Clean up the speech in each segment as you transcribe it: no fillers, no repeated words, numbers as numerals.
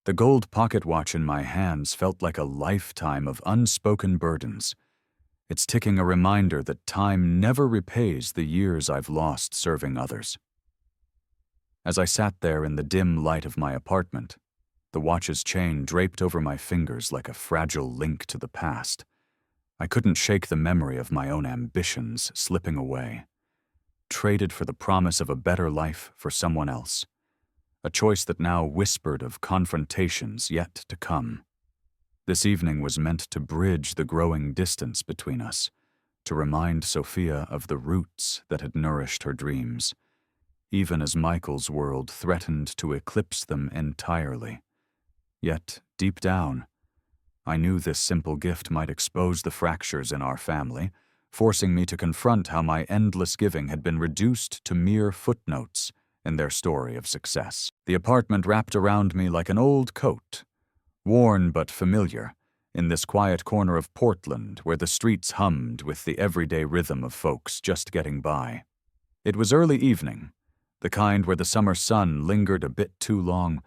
The gold pocket watch in my hands felt like a lifetime of unspoken burdens. Its ticking a reminder that time never repays the years I've lost serving others. As I sat there in the dim light of my apartment, the watch's chain draped over my fingers like a fragile link to the past, I couldn't shake the memory of my own ambitions slipping away, traded for the promise of a better life for someone else. A choice that now whispered of confrontations yet to come. This evening was meant to bridge the growing distance between us, to remind Sophia of the roots that had nourished her dreams, even as Michael's world threatened to eclipse them entirely. Yet, deep down, I knew this simple gift might expose the fractures in our family, forcing me to confront how my endless giving had been reduced to mere footnotes in their story of success. The apartment wrapped around me like an old coat, worn but familiar, in this quiet corner of Portland where the streets hummed with the everyday rhythm of folks just getting by. It was early evening, the kind where the summer sun lingered a bit too long,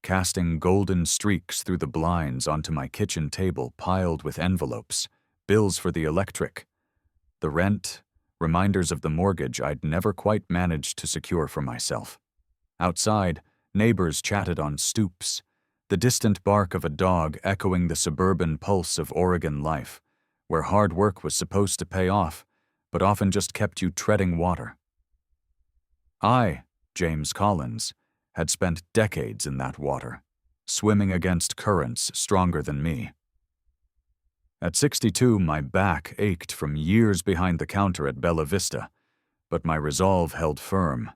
casting golden streaks through the blinds onto my kitchen table piled with envelopes, bills for the electric, the rent, reminders of the mortgage I'd never quite managed to secure for myself. Outside, neighbors chatted on stoops, the distant bark of a dog echoing the suburban pulse of Oregon life, where hard work was supposed to pay off, but often just kept you treading water. I, James Collins, had spent decades in that water, swimming against currents stronger than me. At 62, my back ached from years behind the counter at Bella Vista, but my resolve held firm,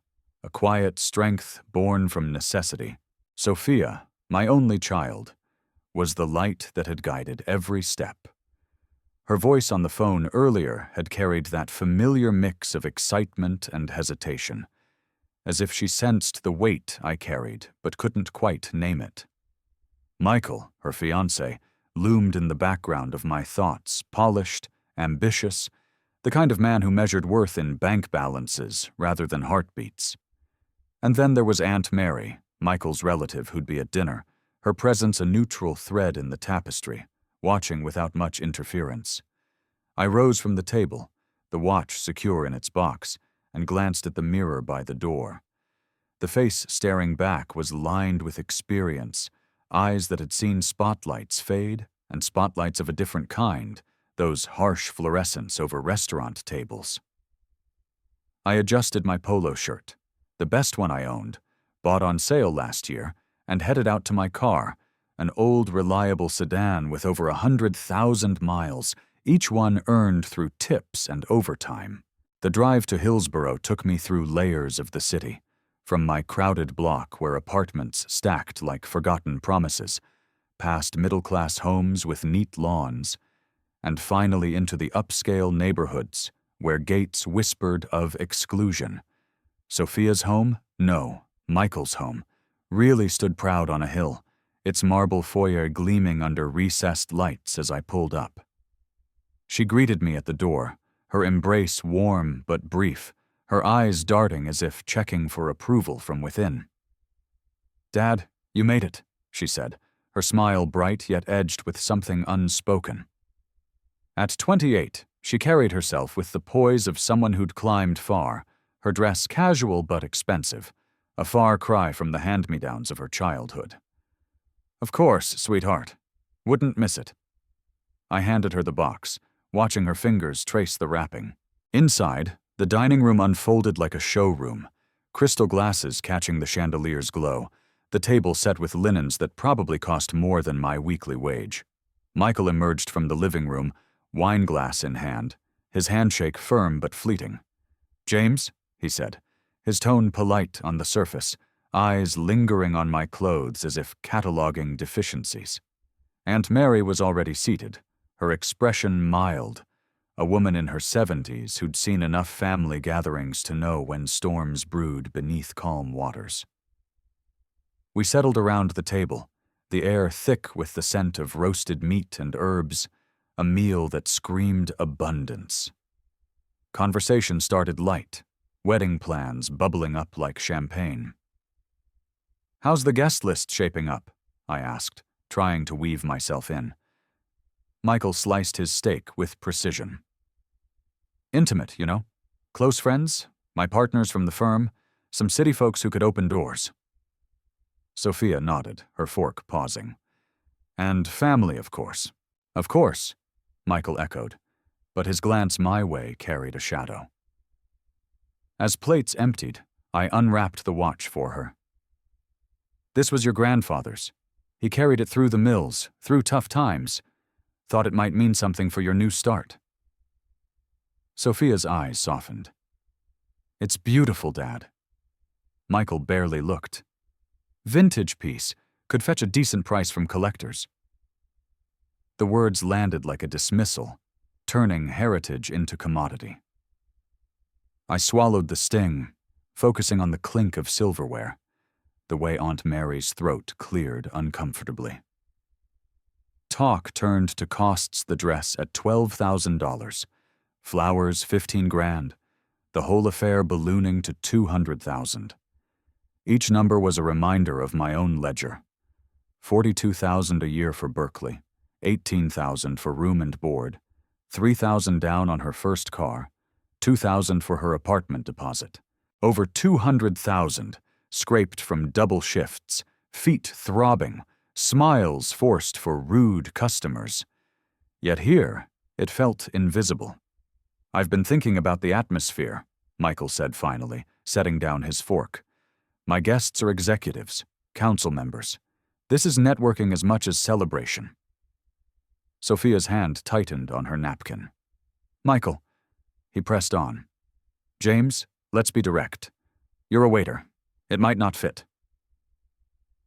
a quiet strength born from necessity. Sophia, my only child, was the light that had guided every step. Her voice on the phone earlier had carried that familiar mix of excitement and hesitation, as if she sensed the weight I carried but couldn't quite name it. Michael, her fiancé, loomed in the background of my thoughts, polished, ambitious, the kind of man who measured worth in bank balances rather than heartbeats. And then there was Aunt Mary, Michael's relative who'd be at dinner, her presence a neutral thread in the tapestry, watching without much interference. I rose from the table, the watch secure in its box, and glanced at the mirror by the door. The face staring back was lined with experience, eyes that had seen spotlights fade, and spotlights of a different kind, those harsh fluorescents over restaurant tables. I adjusted my polo shirt, the best one I owned, bought on sale last year, and headed out to my car, an old reliable sedan with over 100,000 miles, each one earned through tips and overtime. The drive to Hillsborough took me through layers of the city, from my crowded block where apartments stacked like forgotten promises, past middle-class homes with neat lawns, and finally into the upscale neighborhoods where gates whispered of exclusion. Sophia's home? No, Michael's home, really stood proud on a hill, its marble foyer gleaming under recessed lights as I pulled up. She greeted me at the door, her embrace warm but brief, her eyes darting as if checking for approval from within. "Dad, you made it," she said, her smile bright yet edged with something unspoken. At 28, she carried herself with the poise of someone who'd climbed far, her dress casual but expensive, a far cry from the hand-me-downs of her childhood. "Of course, sweetheart. Wouldn't miss it." I handed her the box, watching her fingers trace the wrapping. Inside, the dining room unfolded like a showroom, crystal glasses catching the chandelier's glow, the table set with linens that probably cost more than my weekly wage. Michael emerged from the living room, wine glass in hand, his handshake firm but fleeting. "James," he said, his tone polite on the surface, eyes lingering on my clothes as if cataloging deficiencies. Aunt Mary was already seated, her expression mild, a woman in her 70s who'd seen enough family gatherings to know when storms brewed beneath calm waters. We settled around the table, the air thick with the scent of roasted meat and herbs, a meal that screamed abundance. Conversation started light, wedding plans bubbling up like champagne. "How's the guest list shaping up?" I asked, trying to weave myself in. Michael sliced his steak with precision. Intimate, you know. Close friends, my partners from the firm, some city folks who could open doors. Sophia nodded, her fork pausing. And family, of course. Of course, Michael echoed, but his glance my way carried a shadow. As plates emptied, I unwrapped the watch for her. This was your grandfather's. He carried it through the mills, through tough times. Thought it might mean something for your new start. Sophia's eyes softened. It's beautiful, Dad. Michael barely looked. Vintage piece, could fetch a decent price from collectors. The words landed like a dismissal, turning heritage into commodity. I swallowed the sting, focusing on the clink of silverware, the way Aunt Mary's throat cleared uncomfortably. Talk turned to costs the dress at $12,000, flowers $15,000, the whole affair ballooning to $200,000. Each number was a reminder of my own ledger. $42,000 a year for Berkeley, $18,000 for room and board, $3,000 down on her first car, $2,000 for her apartment deposit, over $200,000 scraped from double shifts, feet throbbing, smiles forced for rude customers. Yet here, it felt invisible. I've been thinking about the atmosphere, Michael said finally, setting down his fork. My guests are executives, council members. This is networking as much as celebration. Sophia's hand tightened on her napkin. Michael, he pressed on. James, let's be direct. You're a waiter. It might not fit.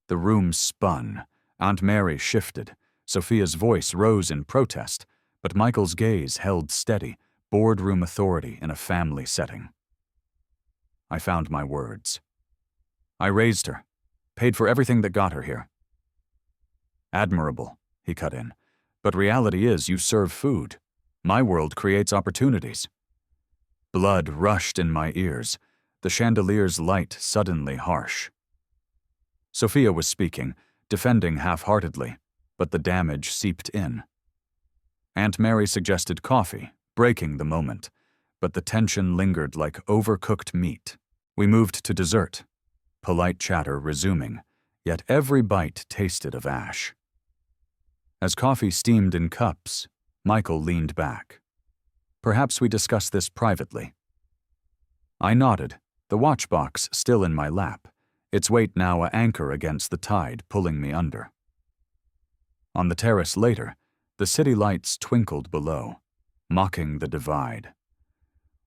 The room spun. Aunt Mary shifted. Sophia's voice rose in protest, but Michael's gaze held steady, boardroom authority in a family setting. I found my words. I raised her, paid for everything that got her here. Admirable, he cut in, but reality is you serve food. My world creates opportunities. Blood rushed in my ears, the chandelier's light suddenly harsh. Sophia was speaking, defending half-heartedly, but the damage seeped in. Aunt Mary suggested coffee, breaking the moment, but the tension lingered like overcooked meat. We moved to dessert, polite chatter resuming, yet every bite tasted of ash. As coffee steamed in cups, Michael leaned back. Perhaps we discuss this privately. I nodded, the watch box still in my lap, its weight now an anchor against the tide pulling me under. On the terrace later, the city lights twinkled below, mocking the divide.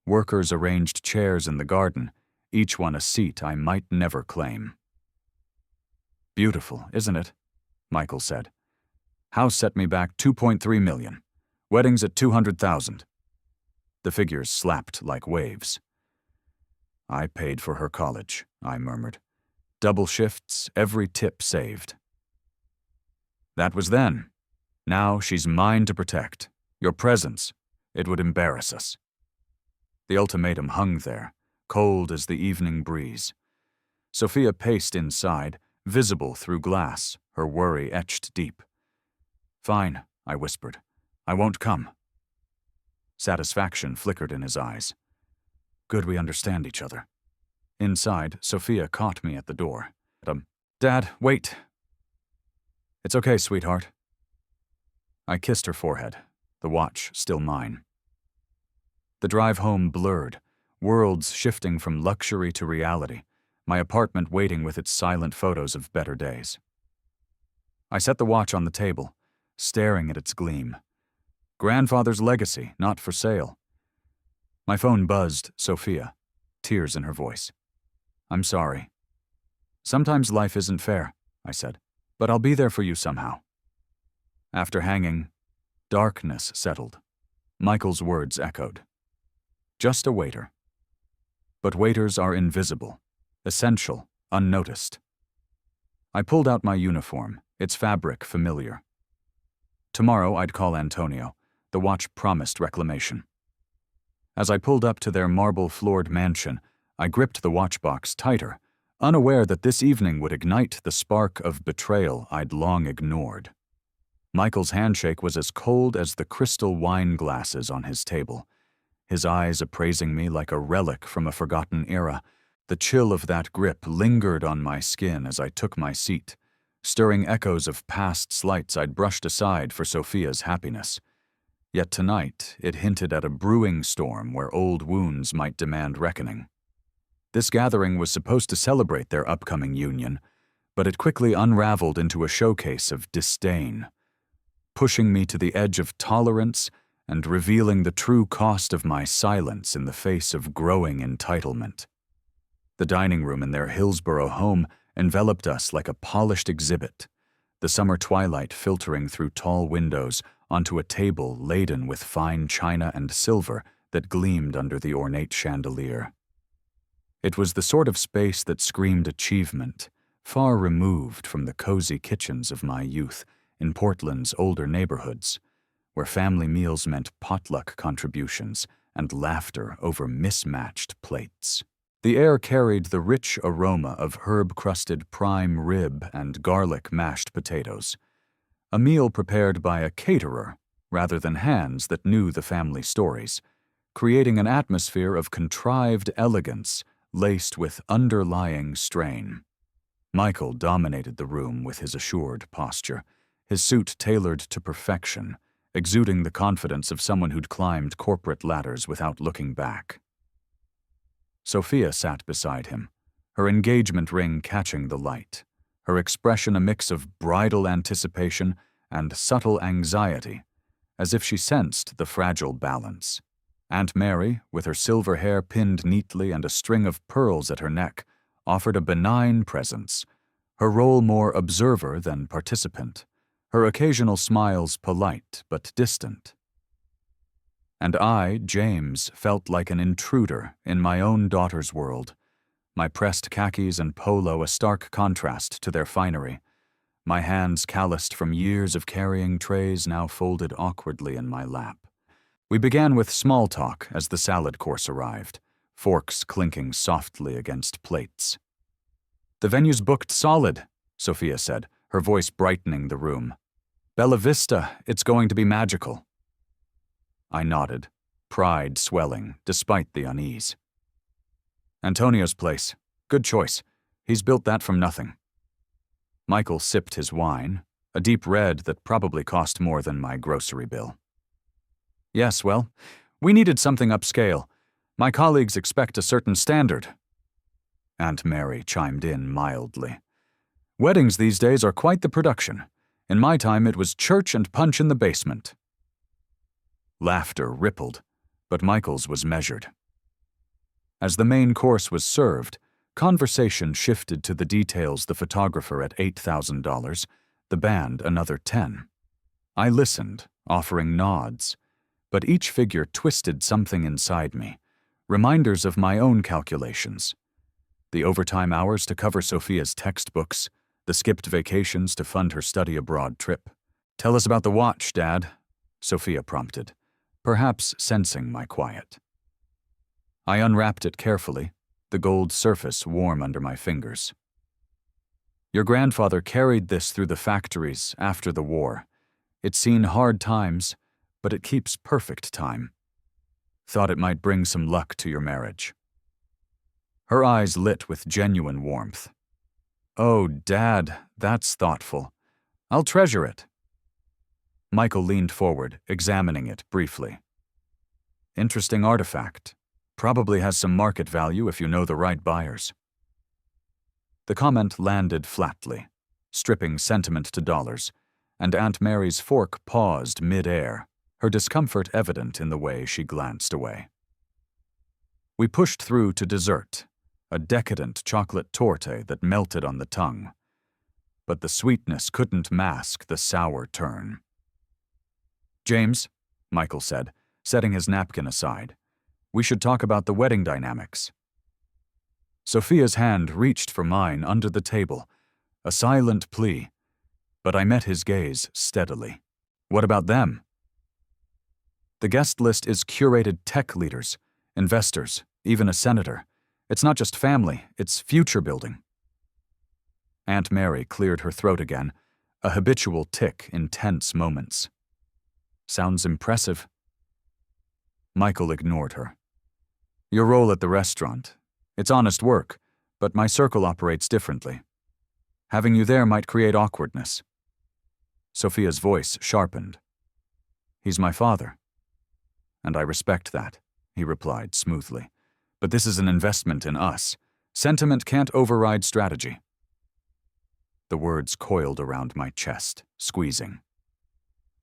Workers arranged chairs in the garden, each one a seat I might never claim. Beautiful, isn't it? Michael said. House set me back $2.3 million. Weddings at $200,000. The figures slapped like waves. I paid for her college, I murmured. Double shifts, every tip saved. That was then. Now she's mine to protect. Your presence, it would embarrass us. The ultimatum hung there, cold as the evening breeze. Sophia paced inside, visible through glass, her worry etched deep. Fine, I whispered. I won't come. Satisfaction flickered in his eyes. Good we understand each other. Inside, Sophia caught me at the door. Dad, wait. It's okay, sweetheart. I kissed her forehead, the watch still mine. The drive home blurred, worlds shifting from luxury to reality, my apartment waiting with its silent photos of better days. I set the watch on the table, staring at its gleam. Grandfather's legacy, not for sale. My phone buzzed Sophia, tears in her voice. I'm sorry. Sometimes life isn't fair, I said, but I'll be there for you somehow. After hanging, darkness settled. Michael's words echoed. Just a waiter. But waiters are invisible, essential, unnoticed. I pulled out my uniform, its fabric familiar. Tomorrow I'd call Antonio. The watch promised reclamation. As I pulled up to their marble-floored mansion, I gripped the watch box tighter, unaware that this evening would ignite the spark of betrayal I'd long ignored. Michael's handshake was as cold as the crystal wine glasses on his table, his eyes appraising me like a relic from a forgotten era. The chill of that grip lingered on my skin as I took my seat, stirring echoes of past slights I'd brushed aside for Sophia's happiness. Yet tonight, it hinted at a brewing storm where old wounds might demand reckoning. This gathering was supposed to celebrate their upcoming union, but it quickly unraveled into a showcase of disdain, pushing me to the edge of tolerance and revealing the true cost of my silence in the face of growing entitlement. The dining room in their Hillsborough home enveloped us like a polished exhibit, the summer twilight filtering through tall windows onto a table laden with fine china and silver that gleamed under the ornate chandelier. It was the sort of space that screamed achievement, far removed from the cozy kitchens of my youth in Portland's older neighborhoods, where family meals meant potluck contributions and laughter over mismatched plates. The air carried the rich aroma of herb-crusted prime rib and garlic mashed potatoes, a meal prepared by a caterer rather than hands that knew the family stories, creating an atmosphere of contrived elegance laced with underlying strain. Michael dominated the room with his assured posture, his suit tailored to perfection, exuding the confidence of someone who'd climbed corporate ladders without looking back. Sophia sat beside him, her engagement ring catching the light, her expression a mix of bridal anticipation and subtle anxiety, as if she sensed the fragile balance. Aunt Mary, with her silver hair pinned neatly and a string of pearls at her neck, offered a benign presence, her role more observer than participant, her occasional smiles polite but distant. And I, James, felt like an intruder in my own daughter's world, my pressed khakis and polo a stark contrast to their finery, my hands calloused from years of carrying trays now folded awkwardly in my lap. We began with small talk as the salad course arrived, forks clinking softly against plates. "The venue's booked solid," Sophia said, her voice brightening the room. "Bella Vista, it's going to be magical." I nodded, pride swelling despite the unease. "Antonio's place. Good choice. He's built that from nothing." Michael sipped his wine, a deep red that probably cost more than my grocery bill. "Yes, well, we needed something upscale. My colleagues expect a certain standard." Aunt Mary chimed in mildly. "Weddings these days are quite the production. In my time, it was church and punch in the basement." Laughter rippled, but Michael's was measured. As the main course was served, conversation shifted to the details: the photographer at $8,000, the band another $10,000. I listened, offering nods, but each figure twisted something inside me, reminders of my own calculations. The overtime hours to cover Sophia's textbooks, the skipped vacations to fund her study abroad trip. "Tell us about the watch, Dad," Sophia prompted, perhaps sensing my quiet. I unwrapped it carefully, the gold surface warm under my fingers. "Your grandfather carried this through the factories after the war. It's seen hard times, but it keeps perfect time. Thought it might bring some luck to your marriage." Her eyes lit with genuine warmth. "Oh, Dad, that's thoughtful. I'll treasure it." Michael leaned forward, examining it briefly. "Interesting artifact. Probably has some market value if you know the right buyers." The comment landed flatly, stripping sentiment to dollars, and Aunt Mary's fork paused mid-air, her discomfort evident in the way she glanced away. We pushed through to dessert, a decadent chocolate torte that melted on the tongue. But the sweetness couldn't mask the sour turn. "James," Michael said, setting his napkin aside, "we should talk about the wedding dynamics." Sophia's hand reached for mine under the table, a silent plea, but I met his gaze steadily. "What about them?" "The guest list is curated tech leaders, investors, even a senator. It's not just family, it's future building. Aunt Mary cleared her throat again, a habitual tic in tense moments. Sounds impressive. Michael ignored her. Your role at the restaurant. It's honest work, but my circle operates differently. Having you there might create awkwardness. Sophia's voice sharpened. He's my father. And I respect that, he replied smoothly. But this is an investment in us. Sentiment can't override strategy. The words coiled around my chest, squeezing.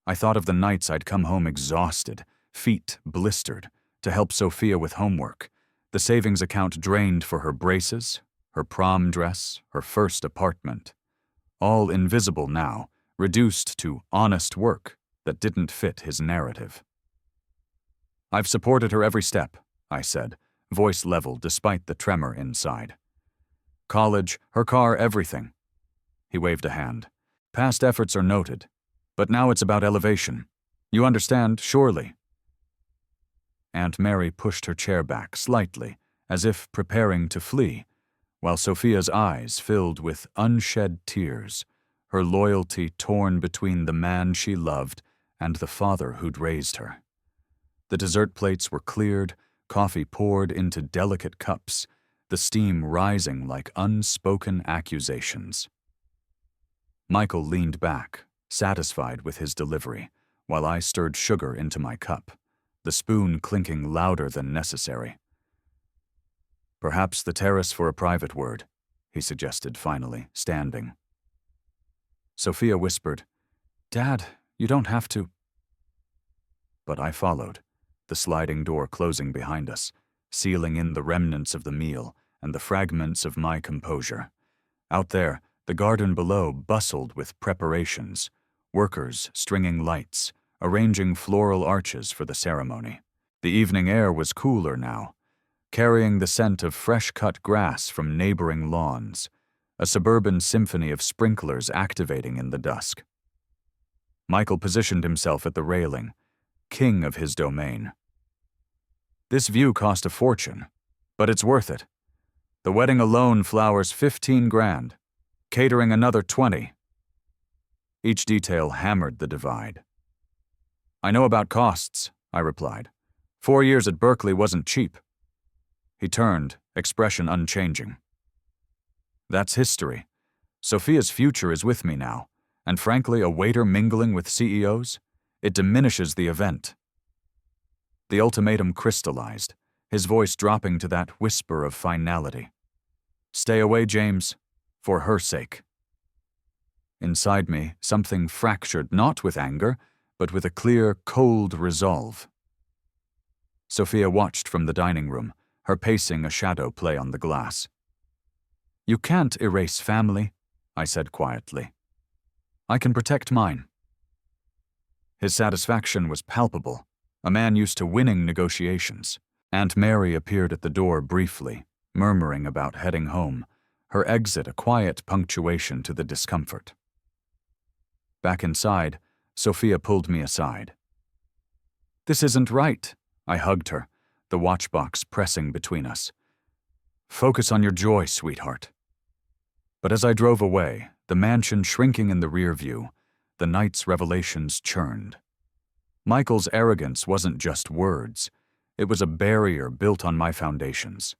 I thought of the nights I'd come home exhausted, feet blistered, to help Sophia with homework, the savings account drained for her braces, her prom dress, her first apartment. All invisible now, reduced to honest work that didn't fit his narrative. I've supported her every step, I said, voice level despite the tremor inside. College, her car, everything. He waved a hand. Past efforts are noted, but now it's about elevation. You understand, surely? Aunt Mary pushed her chair back slightly, as if preparing to flee, while Sophia's eyes filled with unshed tears, her loyalty torn between the man she loved and the father who'd raised her. The dessert plates were cleared, coffee poured into delicate cups, the steam rising like unspoken accusations. Michael leaned back, satisfied with his delivery, while I stirred sugar into my cup, the spoon clinking louder than necessary. Perhaps the terrace for a private word, he suggested finally, standing. Sophia whispered, Dad, you don't have to. But I followed, the sliding door closing behind us, sealing in the remnants of the meal and the fragments of my composure. Out there, the garden below bustled with preparations, workers stringing lights, arranging floral arches for the ceremony. The evening air was cooler now, carrying the scent of fresh-cut grass from neighboring lawns, a suburban symphony of sprinklers activating in the dusk. Michael positioned himself at the railing, king of his domain. This view cost a fortune, but it's worth it. The wedding alone flowers $15,000, catering another 20. Each detail hammered the divide. I know about costs, I replied. 4 years at Berkeley wasn't cheap. He turned, expression unchanging. That's history. Sophia's future is with me now, and frankly, a waiter mingling with CEOs? It diminishes the event. The ultimatum crystallized, his voice dropping to that whisper of finality. Stay away, James, for her sake. Inside me, something fractured not with anger, but with a clear, cold resolve. Sophia watched from the dining room, her pacing a shadow play on the glass. You can't erase family, I said quietly. I can protect mine. His satisfaction was palpable, a man used to winning negotiations. Aunt Mary appeared at the door briefly, murmuring about heading home, her exit a quiet punctuation to the discomfort. Back inside, Sophia pulled me aside. This isn't right, I hugged her, the watchbox pressing between us. Focus on your joy, sweetheart. But as I drove away, the mansion shrinking in the rear view, the night's revelations churned. Michael's arrogance wasn't just words. It was a barrier built on my foundations.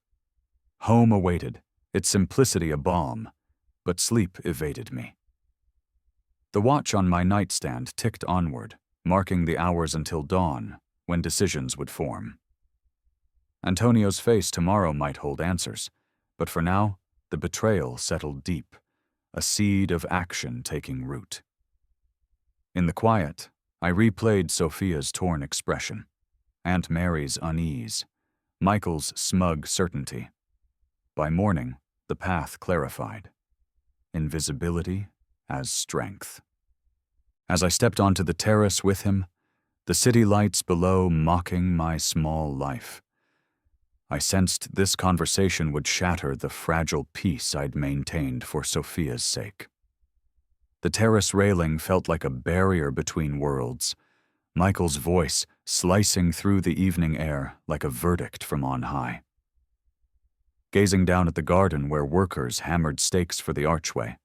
Home awaited, its simplicity a balm, but sleep evaded me. The watch on my nightstand ticked onward, marking the hours until dawn, when decisions would form. Antonio's face tomorrow might hold answers, but for now, the betrayal settled deep, a seed of action taking root. In the quiet, I replayed Sophia's torn expression, Aunt Mary's unease, Michael's smug certainty. By morning, the path clarified. Invisibility as strength. As I stepped onto the terrace with him, the city lights below mocking my small life, I sensed this conversation would shatter the fragile peace I'd maintained for Sophia's sake. The terrace railing felt like a barrier between worlds, Michael's voice slicing through the evening air like a verdict from on high. Gazing down at the garden where workers hammered stakes for the archway,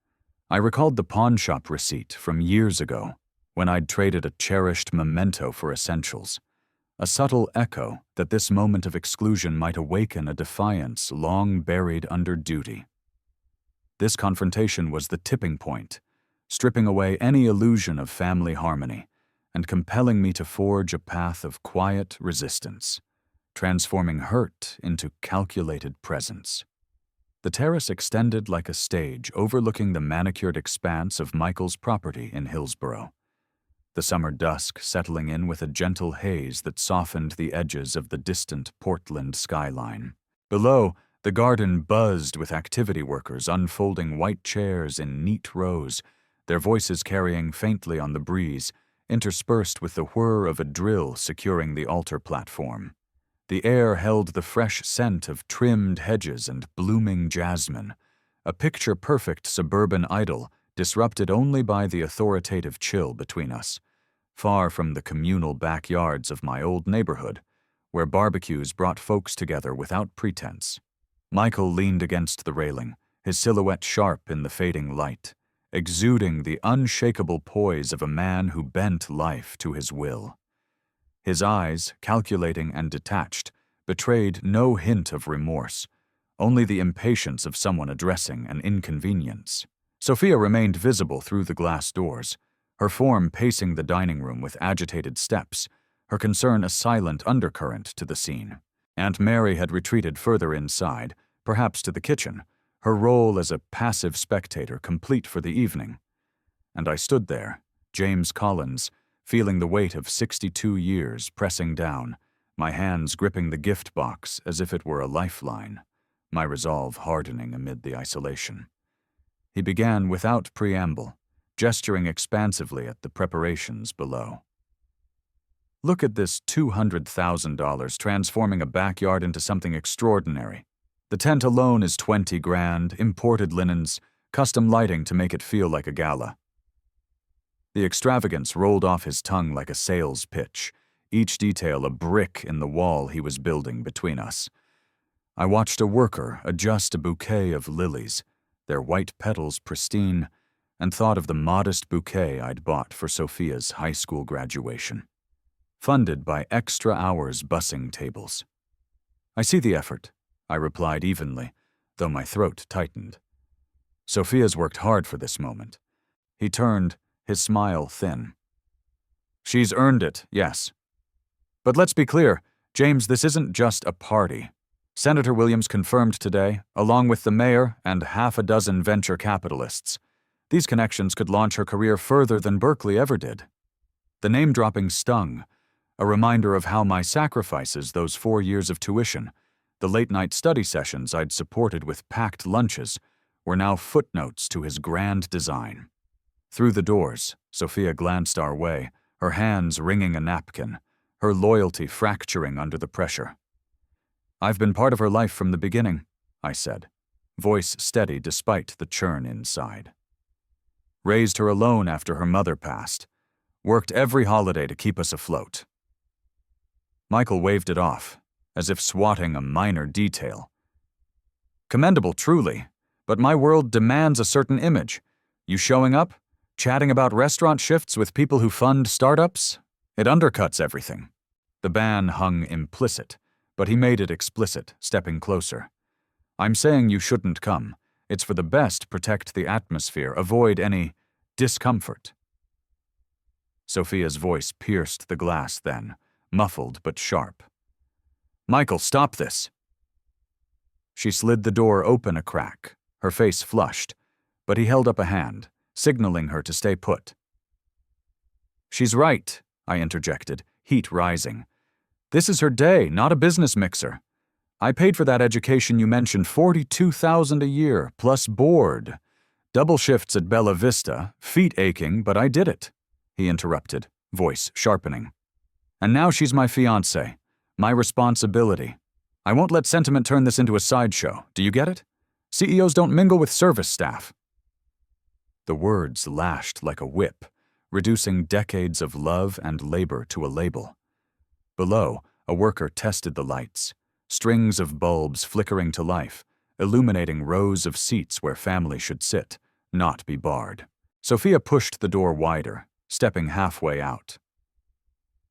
I recalled the pawnshop receipt from years ago, when I'd traded a cherished memento for essentials, a subtle echo that this moment of exclusion might awaken a defiance long buried under duty. This confrontation was the tipping point, stripping away any illusion of family harmony and compelling me to forge a path of quiet resistance, transforming hurt into calculated presence. The terrace extended like a stage overlooking the manicured expanse of Michael's property in Hillsborough, the summer dusk settling in with a gentle haze that softened the edges of the distant Portland skyline. Below, the garden buzzed with activity workers unfolding white chairs in neat rows, their voices carrying faintly on the breeze, interspersed with the whir of a drill securing the altar platform. The air held the fresh scent of trimmed hedges and blooming jasmine, a picture-perfect suburban idyll disrupted only by the authoritative chill between us, far from the communal backyards of my old neighborhood, where barbecues brought folks together without pretense. Michael leaned against the railing, his silhouette sharp in the fading light, exuding the unshakable poise of a man who bent life to his will. His eyes, calculating and detached, betrayed no hint of remorse, only the impatience of someone addressing an inconvenience. Sophia remained visible through the glass doors, her form pacing the dining room with agitated steps, her concern a silent undercurrent to the scene. Aunt Mary had retreated further inside, perhaps to the kitchen, her role as a passive spectator complete for the evening. And I stood there, James Collins, feeling the weight of 62 years pressing down, my hands gripping the gift box as if it were a lifeline, my resolve hardening amid the isolation. He began without preamble, gesturing expansively at the preparations below. Look at this $200,000 transforming a backyard into something extraordinary. The tent alone is $20,000, imported linens, custom lighting to make it feel like a gala. The extravagance rolled off his tongue like a sales pitch, each detail a brick in the wall he was building between us. I watched a worker adjust a bouquet of lilies, their white petals pristine, and thought of the modest bouquet I'd bought for Sophia's high school graduation. Funded by extra hours bussing tables. I see the effort, I replied evenly, though my throat tightened. Sophia's worked hard for this moment. He turned, his smile thin. She's earned it, yes. But let's be clear, James, this isn't just a party. Senator Williams confirmed today, along with the mayor and half a dozen venture capitalists. These connections could launch her career further than Berkeley ever did. The name-dropping stung, a reminder of how my sacrifices those 4 years of tuition, the late-night study sessions I'd supported with packed lunches, were now footnotes to his grand design. Through the doors, Sophia glanced our way, her hands wringing a napkin, her loyalty fracturing under the pressure. I've been part of her life from the beginning, I said, voice steady despite the churn inside. Raised her alone after her mother passed, worked every holiday to keep us afloat. Michael waved it off, as if swatting a minor detail. Commendable, truly, but my world demands a certain image. You showing up, chatting about restaurant shifts with people who fund startups? It undercuts everything. The ban hung implicit, but he made it explicit, stepping closer. I'm saying you shouldn't come. It's for the best, protect the atmosphere, avoid any discomfort. Sophia's voice pierced the glass then, muffled but sharp. Michael, stop this. She slid the door open a crack, her face flushed, but he held up a hand, signaling her to stay put. She's right, I interjected, heat rising. This is her day, not a business mixer. I paid for that education you mentioned, $42,000 a year, plus board. Double shifts at Bella Vista, feet aching, but I did it, he interrupted, voice sharpening. And now she's my fiancée, my responsibility. I won't let sentiment turn this into a sideshow, do you get it? CEOs don't mingle with service staff. The words lashed like a whip, reducing decades of love and labor to a label. Below, a worker tested the lights, strings of bulbs flickering to life, illuminating rows of seats where family should sit, not be barred. Sophia pushed the door wider, stepping halfway out.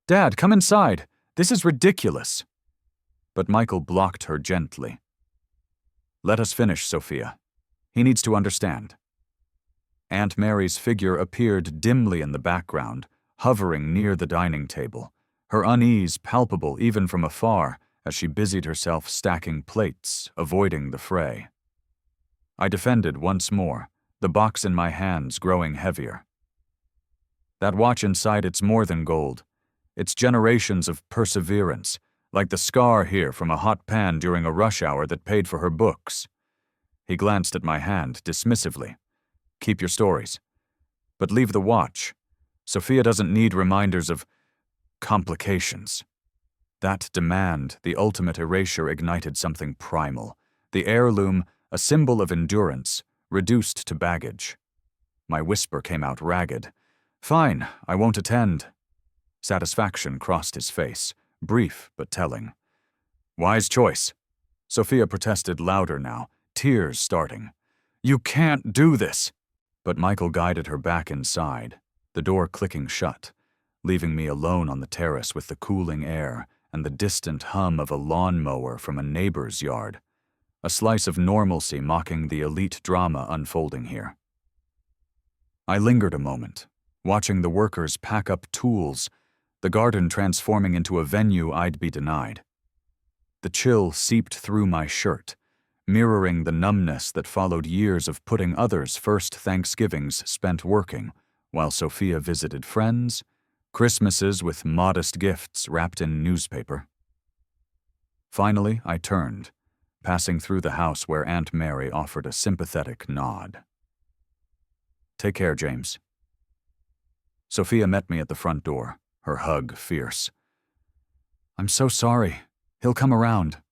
"Dad, come inside. This is ridiculous." But Michael blocked her gently. "Let us finish, Sophia. He needs to understand." Aunt Mary's figure appeared dimly in the background, hovering near the dining table, her unease palpable even from afar as she busied herself stacking plates, avoiding the fray. I defended once more, the box in my hands growing heavier. "That watch inside, it's more than gold. It's generations of perseverance, like the scar here from a hot pan during a rush hour that paid for her books." He glanced at my hand dismissively. "Keep your stories. But leave the watch. Sophia doesn't need reminders of complications." That demand, the ultimate erasure, ignited something primal. The heirloom, a symbol of endurance, reduced to baggage. My whisper came out ragged. "Fine, I won't attend." Satisfaction crossed his face, brief but telling. "Wise choice." Sophia protested louder now, tears starting. "You can't do this." But Michael guided her back inside, the door clicking shut, leaving me alone on the terrace with the cooling air and the distant hum of a lawnmower from a neighbor's yard, a slice of normalcy mocking the elite drama unfolding here. I lingered a moment, watching the workers pack up tools, the garden transforming into a venue I'd be denied. The chill seeped through my shirt, mirroring the numbness that followed years of putting others' first Thanksgivings spent working, while Sophia visited friends, Christmases with modest gifts wrapped in newspaper. Finally, I turned, passing through the house where Aunt Mary offered a sympathetic nod. "Take care, James." Sophia met me at the front door, her hug fierce. "I'm so sorry. He'll come around."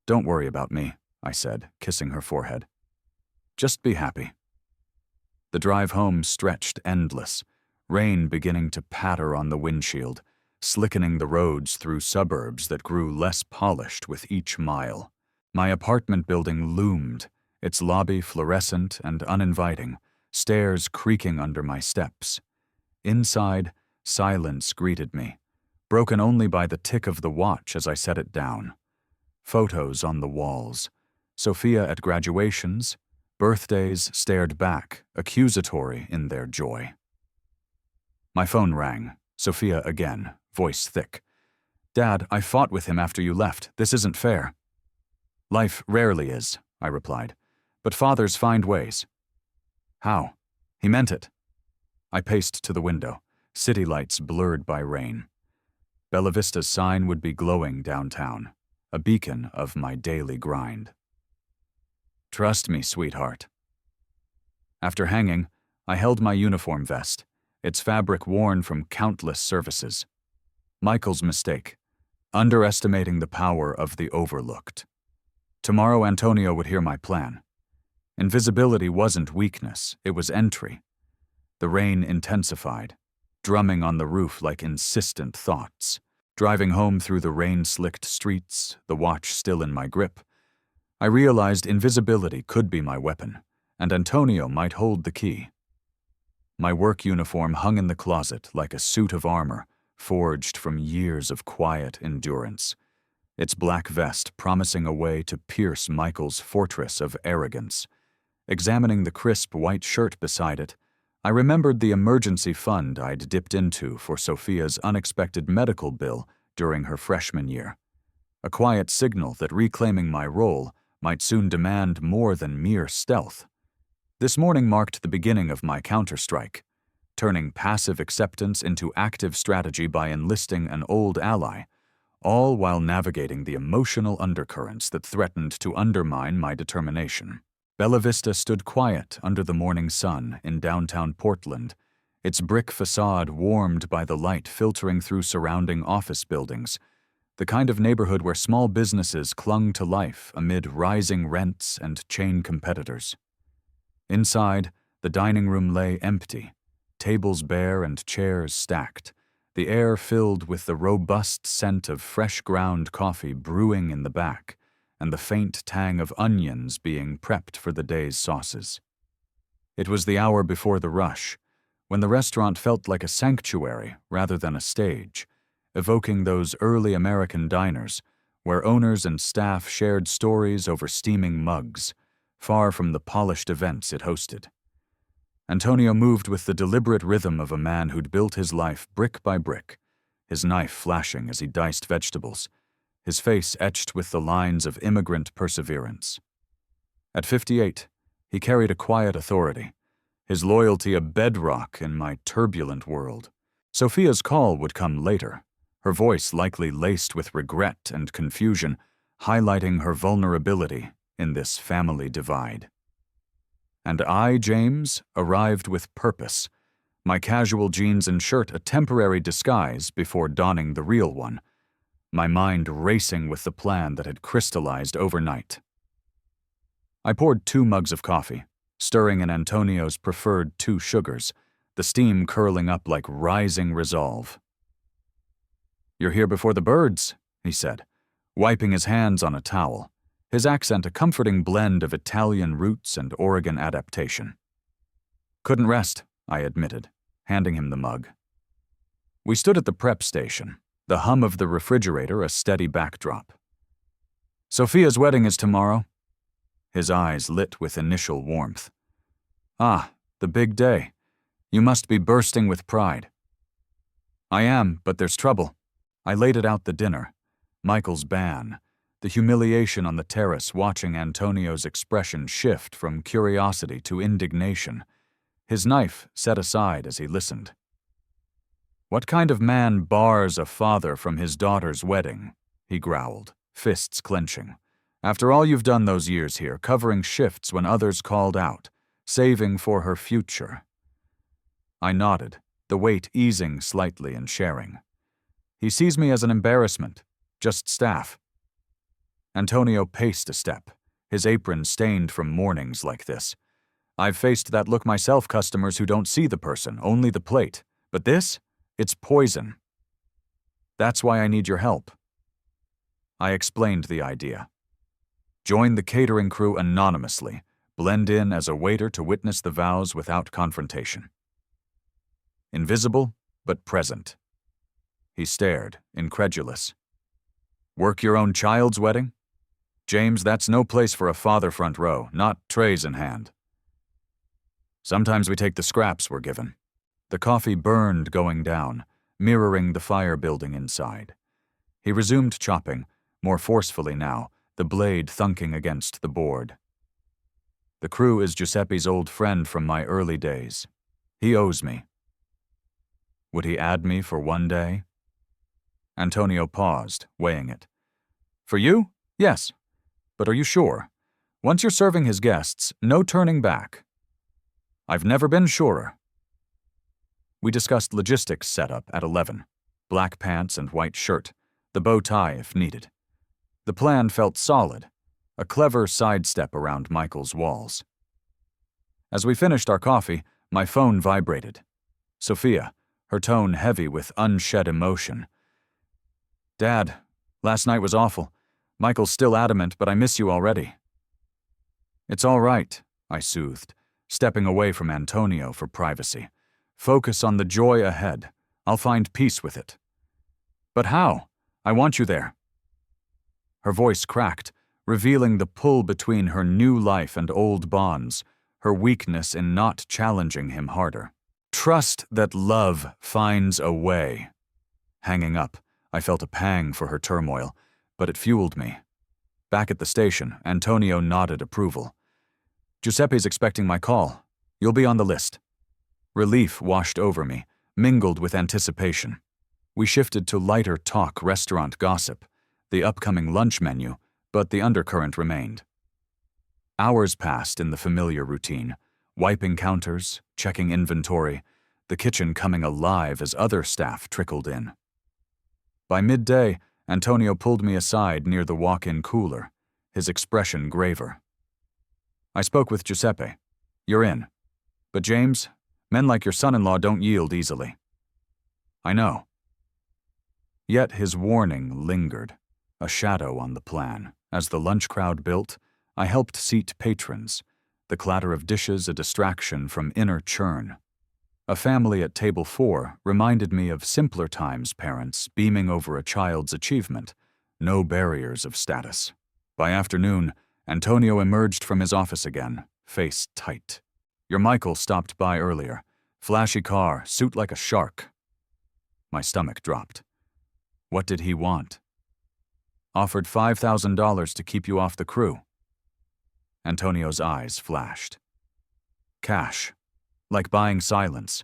"Don't worry about me," I said, kissing her forehead. "Just be happy." The drive home stretched endless, rain beginning to patter on the windshield, slickening the roads through suburbs that grew less polished with each mile. My apartment building loomed, its lobby fluorescent and uninviting, stairs creaking under my steps. Inside, silence greeted me, broken only by the tick of the watch as I set it down. Photos on the walls. Sophia at graduations, birthdays stared back, accusatory in their joy. My phone rang. Sophia again, voice thick. "Dad, I fought with him after you left. This isn't fair." "Life rarely is," I replied. "But fathers find ways." "How?" He meant it. I paced to the window, city lights blurred by rain. Bella Vista's sign would be glowing downtown, a beacon of my daily grind. "Trust me, sweetheart." After hanging, I held my uniform vest, its fabric worn from countless services. Michael's mistake, underestimating the power of the overlooked. Tomorrow Antonio would hear my plan. Invisibility wasn't weakness, it was entry. The rain intensified, drumming on the roof like insistent thoughts. Driving home through the rain-slicked streets, the watch still in my grip, I realized invisibility could be my weapon, and Antonio might hold the key. My work uniform hung in the closet like a suit of armor, forged from years of quiet endurance, its black vest promising a way to pierce Michael's fortress of arrogance. Examining the crisp white shirt beside it, I remembered the emergency fund I'd dipped into for Sophia's unexpected medical bill during her freshman year, a quiet signal that reclaiming my role might soon demand more than mere stealth. This morning marked the beginning of my counterstrike, turning passive acceptance into active strategy by enlisting an old ally, all while navigating the emotional undercurrents that threatened to undermine my determination. Bella Vista stood quiet under the morning sun in downtown Portland, its brick facade warmed by the light filtering through surrounding office buildings, the kind of neighborhood where small businesses clung to life amid rising rents and chain competitors. Inside, the dining room lay empty, tables bare and chairs stacked, the air filled with the robust scent of fresh ground coffee brewing in the back, and the faint tang of onions being prepped for the day's sauces. It was the hour before the rush, when the restaurant felt like a sanctuary rather than a stage, evoking those early American diners where owners and staff shared stories over steaming mugs, far from the polished events it hosted. Antonio moved with the deliberate rhythm of a man who'd built his life brick by brick, his knife flashing as he diced vegetables, his face etched with the lines of immigrant perseverance. At 58, he carried a quiet authority, his loyalty a bedrock in my turbulent world. Sophia's call would come later, her voice likely laced with regret and confusion, highlighting her vulnerability in this family divide. And I, James, arrived with purpose, my casual jeans and shirt a temporary disguise before donning the real one, my mind racing with the plan that had crystallized overnight. I poured 2 mugs of coffee, stirring in Antonio's preferred 2 sugars, the steam curling up like rising resolve. "You're here before the birds," he said, wiping his hands on a towel, his accent a comforting blend of Italian roots and Oregon adaptation. "Couldn't rest," I admitted, handing him the mug. We stood at the prep station, the hum of the refrigerator a steady backdrop. "Sophia's wedding is tomorrow." His eyes lit with initial warmth. "Ah, the big day. You must be bursting with pride." "I am, but there's trouble." I laid it out the dinner, Michael's ban, the humiliation on the terrace watching Antonio's expression shift from curiosity to indignation, his knife set aside as he listened. "What kind of man bars a father from his daughter's wedding?" he growled, fists clenching. "After all you've done those years here, covering shifts when others called out, saving for her future." I nodded, the weight easing slightly and sharing. "He sees me as an embarrassment, just staff." Antonio paced a step, his apron stained from mornings like this. "I've faced that look myself, customers who don't see the person, only the plate. But this? It's poison. That's why I need your help." I explained the idea. Join the catering crew anonymously, blend in as a waiter to witness the vows without confrontation. Invisible, but present. He stared, incredulous. "Work your own child's wedding? James, that's no place for a father front row, not trays in hand." "Sometimes we take the scraps we're given." The coffee burned going down, mirroring the fire building inside. He resumed chopping, more forcefully now, the blade thunking against the board. "The crew is Giuseppe's old friend from my early days. He owes me." Would he add me for one day? Antonio paused, weighing it. "For you? Yes. But are you sure? Once you're serving his guests, no turning back." "I've never been surer." We discussed logistics setup at 11, black pants and white shirt, the bow tie if needed. The plan felt solid, a clever sidestep around Michael's walls. As we finished our coffee, my phone vibrated. Sophia, her tone heavy with unshed emotion. "Dad, last night was awful. Michael's still adamant, but I miss you already." "It's all right," I soothed, stepping away from Antonio for privacy. "Focus on the joy ahead. I'll find peace with it." "But how? I want you there." Her voice cracked, revealing the pull between her new life and old bonds, her weakness in not challenging him harder. "Trust that love finds a way." Hanging up, I felt a pang for her turmoil, but it fueled me. Back at the station, Antonio nodded approval. "Giuseppe's expecting my call. You'll be on the list." Relief washed over me, mingled with anticipation. We shifted to lighter talk restaurant gossip, the upcoming lunch menu, but the undercurrent remained. Hours passed in the familiar routine, wiping counters, checking inventory, the kitchen coming alive as other staff trickled in. By midday, Antonio pulled me aside near the walk-in cooler, his expression graver. "I spoke with Giuseppe. You're in. But James, men like your son-in-law don't yield easily." "I know." Yet his warning lingered, a shadow on the plan. As the lunch crowd built, I helped seat patrons, the clatter of dishes a distraction from inner churn. A family at table 4 reminded me of simpler times parents beaming over a child's achievement, no barriers of status. By afternoon, Antonio emerged from his office again, face tight. "Your Michael stopped by earlier. Flashy car, suit like a shark." My stomach dropped. What did he want? "Offered $5,000 to keep you off the crew." Antonio's eyes flashed. Cash. Like buying silence.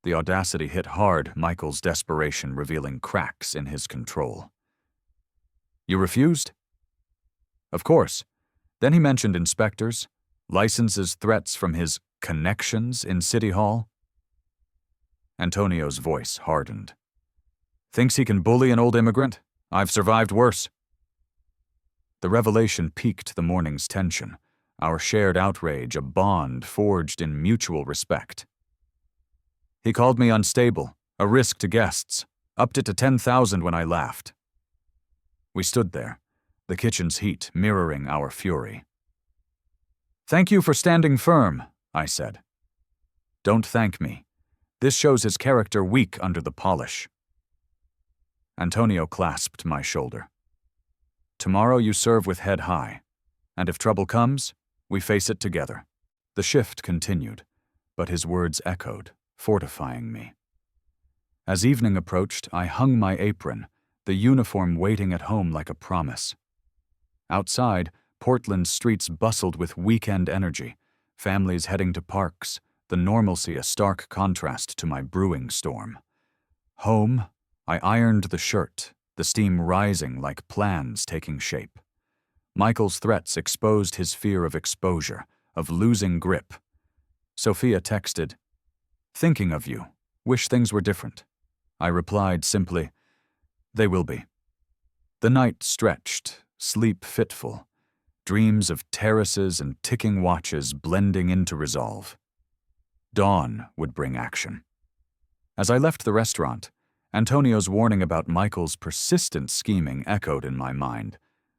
The audacity hit hard, Michael's desperation revealing cracks in his control. "You refused?" "Of course." Then he mentioned inspectors, licenses, threats from his connections in City Hall. Antonio's voice hardened. "Thinks he can bully an old immigrant? I've survived worse." The revelation piqued the morning's tension, our shared outrage a bond forged in mutual respect. "He called me unstable, a risk to guests, upped it to $10,000 when I laughed." We stood there, the kitchen's heat mirroring our fury. "Thank you for standing firm," I said. "Don't thank me. This shows his character weak under the polish." Antonio clasped my shoulder. "Tomorrow you serve with head high, and if trouble comes, we face it together." The shift continued, but his words echoed, fortifying me. As evening approached, I hung my apron, the uniform waiting at home like a promise. Outside, Portland's streets bustled with weekend energy, families heading to parks, the normalcy a stark contrast to my brewing storm. Home, I ironed the shirt, the steam rising like plans taking shape. Michael's threats exposed his fear of exposure, of losing grip. Sophia texted, "Thinking of you. Wish things were different." I replied simply, "They will be." The night stretched, sleep fitful, dreams of terraces and ticking watches blending into resolve. Dawn would bring action. As I left the restaurant, Antonio's warning about Michael's persistent scheming echoed in my mind,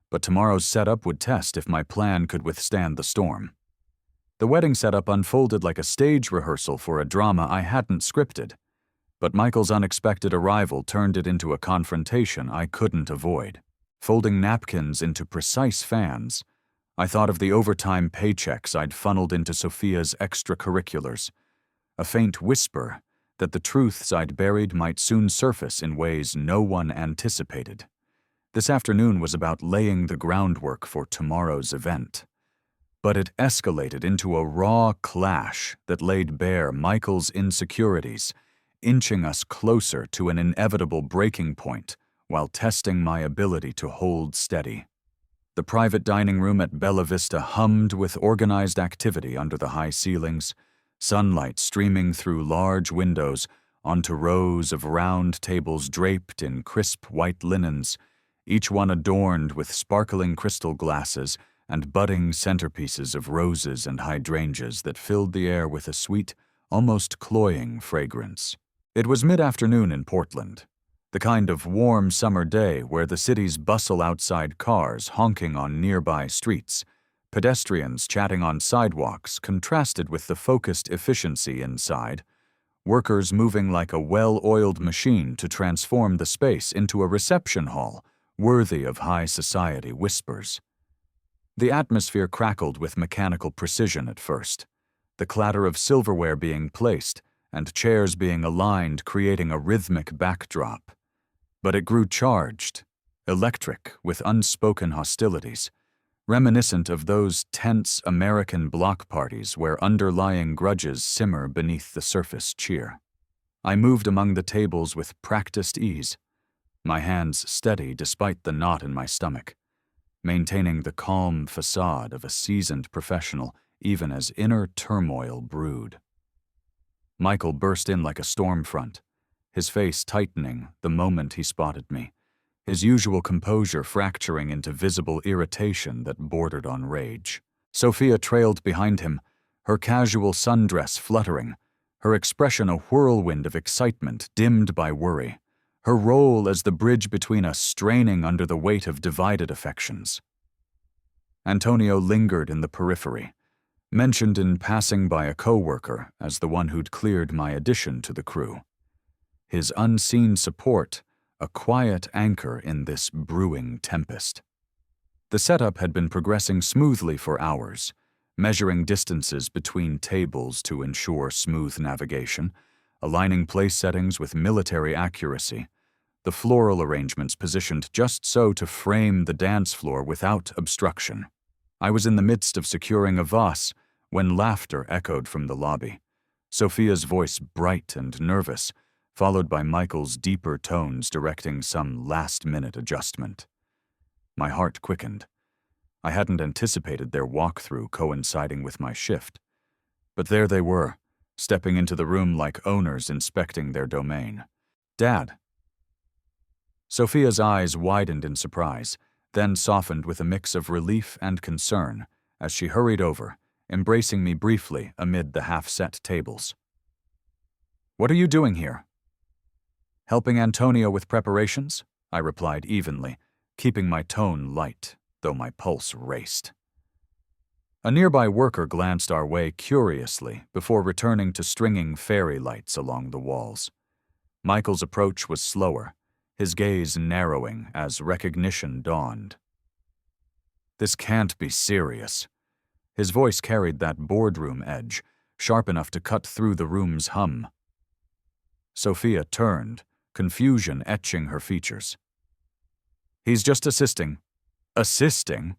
but tomorrow's setup would test if my plan could withstand the storm. The wedding setup unfolded like a stage rehearsal for a drama I hadn't scripted, but Michael's unexpected arrival turned it into a confrontation I couldn't avoid. Folding napkins into precise fans, I thought of the overtime paychecks I'd funneled into Sophia's extracurriculars, a faint whisper that the truths I'd buried might soon surface in ways no one anticipated. This afternoon was about laying the groundwork for tomorrow's event. But it escalated into a raw clash that laid bare Michael's insecurities, inching us closer to an inevitable breaking point while testing my ability to hold steady. The private dining room at Bella Vista hummed with organized activity under the high ceilings, sunlight streaming through large windows onto rows of round tables draped in crisp white linens, each one adorned with sparkling crystal glasses and budding centerpieces of roses and hydrangeas that filled the air with a sweet, almost cloying fragrance. It was mid-afternoon in Portland, the kind of warm summer day where the city's bustle outside cars honking on nearby streets, pedestrians chatting on sidewalks contrasted with the focused efficiency inside, workers moving like a well-oiled machine to transform the space into a reception hall worthy of high society whispers. The atmosphere crackled with mechanical precision at first, the clatter of silverware being placed and chairs being aligned creating a rhythmic backdrop. But it grew charged, electric with unspoken hostilities, reminiscent of those tense American block parties where underlying grudges simmer beneath the surface cheer. I moved among the tables with practiced ease, my hands steady despite the knot in my stomach, maintaining the calm facade of a seasoned professional even as inner turmoil brewed. Michael burst in like a storm front, his face tightening the moment he spotted me, his usual composure fracturing into visible irritation that bordered on rage. Sophia trailed behind him, her casual sundress fluttering, her expression a whirlwind of excitement dimmed by worry, her role as the bridge between us straining under the weight of divided affections. Antonio lingered in the periphery, mentioned in passing by a coworker as the one who'd cleared my addition to the crew. His unseen support, a quiet anchor in this brewing tempest. The setup had been progressing smoothly for hours, measuring distances between tables to ensure smooth navigation, aligning place settings with military accuracy, the floral arrangements positioned just so to frame the dance floor without obstruction. I was in the midst of securing a vase when laughter echoed from the lobby, Sophia's voice bright and nervous, followed by Michael's deeper tones directing some last-minute adjustment. My heart quickened. I hadn't anticipated their walkthrough coinciding with my shift. But there they were, stepping into the room like owners inspecting their domain. "Dad." Sophia's eyes widened in surprise, then softened with a mix of relief and concern as she hurried over, embracing me briefly amid the half-set tables. "What are you doing here?" "Helping Antonio with preparations," I replied evenly, keeping my tone light, though my pulse raced. A nearby worker glanced our way curiously before returning to stringing fairy lights along the walls. Michael's approach was slower, his gaze narrowing as recognition dawned. "This can't be serious." His voice carried that boardroom edge, sharp enough to cut through the room's hum. Sophia turned, confusion etching her features. "He's just assisting." "Assisting?"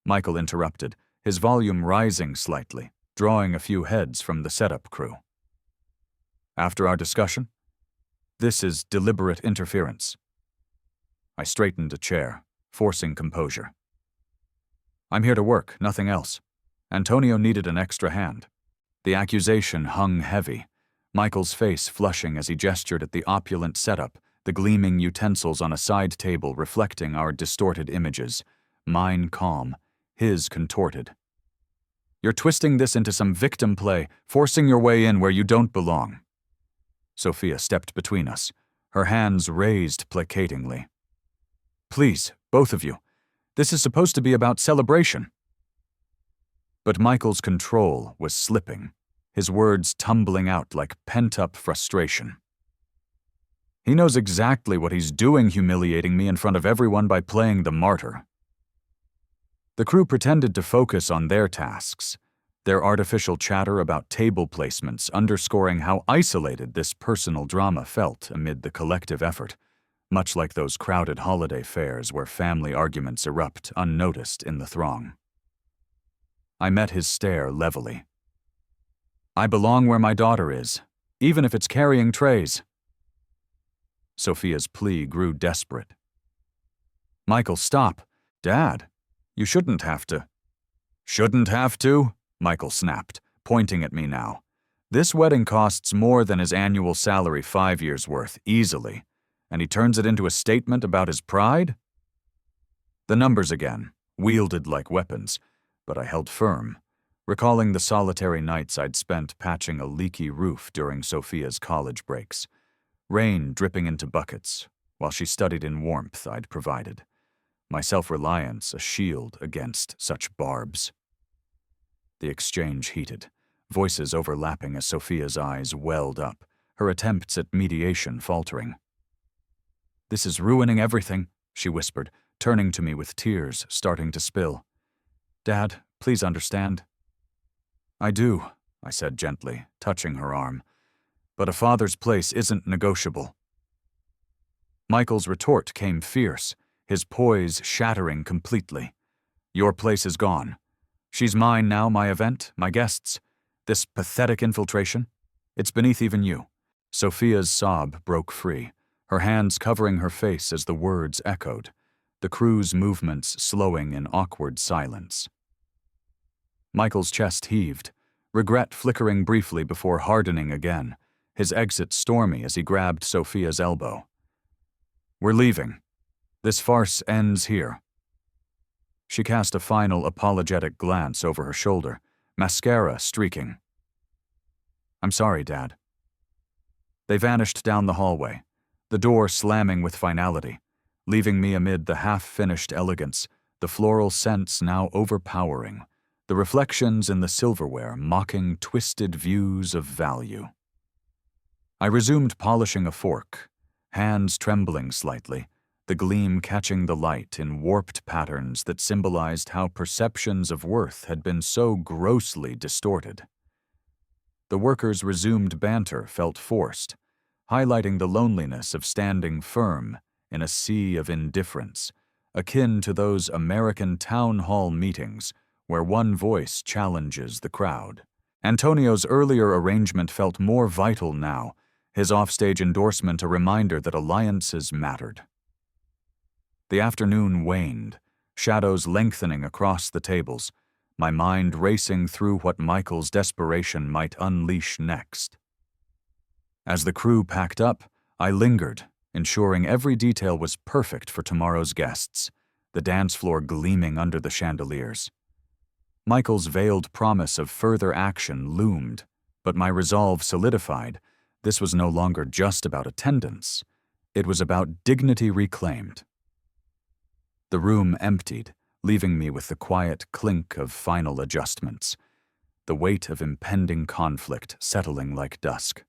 Michael interrupted, his volume rising slightly, drawing a few heads from the setup crew. "After our discussion? This is deliberate interference." I straightened a chair, forcing composure. "I'm here to work, nothing else. Antonio needed an extra hand." The accusation hung heavy, Michael's face flushing as he gestured at the opulent setup, the gleaming utensils on a side table reflecting our distorted images, mine calm, his contorted. "You're twisting this into some victim play, forcing your way in where you don't belong." Sophia stepped between us, her hands raised placatingly. "Please, both of you. This is supposed to be about celebration." But Michael's control was slipping, his words tumbling out like pent-up frustration. "He knows exactly what he's doing, humiliating me in front of everyone by playing the martyr." The crew pretended to focus on their tasks, their artificial chatter about table placements underscoring how isolated this personal drama felt amid the collective effort, much like those crowded holiday fairs where family arguments erupt unnoticed in the throng. I met his stare levelly. "I belong where my daughter is, even if it's carrying trays." Sophia's plea grew desperate. "Michael, stop. Dad, you shouldn't have to." "Shouldn't have to?" Michael snapped, pointing at me now. "This wedding costs more than his annual salary 5 years' worth, easily, and he turns it into a statement about his pride?" The numbers again, wielded like weapons, but I held firm, recalling the solitary nights I'd spent patching a leaky roof during Sophia's college breaks, rain dripping into buckets, while she studied in warmth I'd provided, my self-reliance a shield against such barbs. The exchange heated, voices overlapping as Sophia's eyes welled up, her attempts at mediation faltering. "This is ruining everything," she whispered, turning to me with tears starting to spill. "Dad, please understand." "I do," I said gently, touching her arm. "But a father's place isn't negotiable." Michael's retort came fierce, his poise shattering completely. "Your place is gone. She's mine now, my event, my guests. This pathetic infiltration, it's beneath even you." Sophia's sob broke free, her hands covering her face as the words echoed, the crew's movements slowing in awkward silence. Michael's chest heaved, regret flickering briefly before hardening again, his exit stormy as he grabbed Sophia's elbow. "We're leaving. This farce ends here." She cast a final apologetic glance over her shoulder, mascara streaking. "I'm sorry, Dad." They vanished down the hallway, the door slamming with finality, leaving me amid the half-finished elegance, the floral scents now overpowering, the reflections in the silverware mocking twisted views of value. I resumed polishing a fork, hands trembling slightly, the gleam catching the light in warped patterns that symbolized how perceptions of worth had been so grossly distorted. The workers' resumed banter felt forced, highlighting the loneliness of standing firm in a sea of indifference, akin to those American town hall meetings where one voice challenges the crowd. Antonio's earlier arrangement felt more vital now, his offstage endorsement a reminder that alliances mattered. The afternoon waned, shadows lengthening across the tables, my mind racing through what Michael's desperation might unleash next. As the crew packed up, I lingered, ensuring every detail was perfect for tomorrow's guests, the dance floor gleaming under the chandeliers. Michael's veiled promise of further action loomed, but my resolve solidified. This was no longer just about attendance. It was about dignity reclaimed. The room emptied, leaving me with the quiet clink of final adjustments, the weight of impending conflict settling like dusk.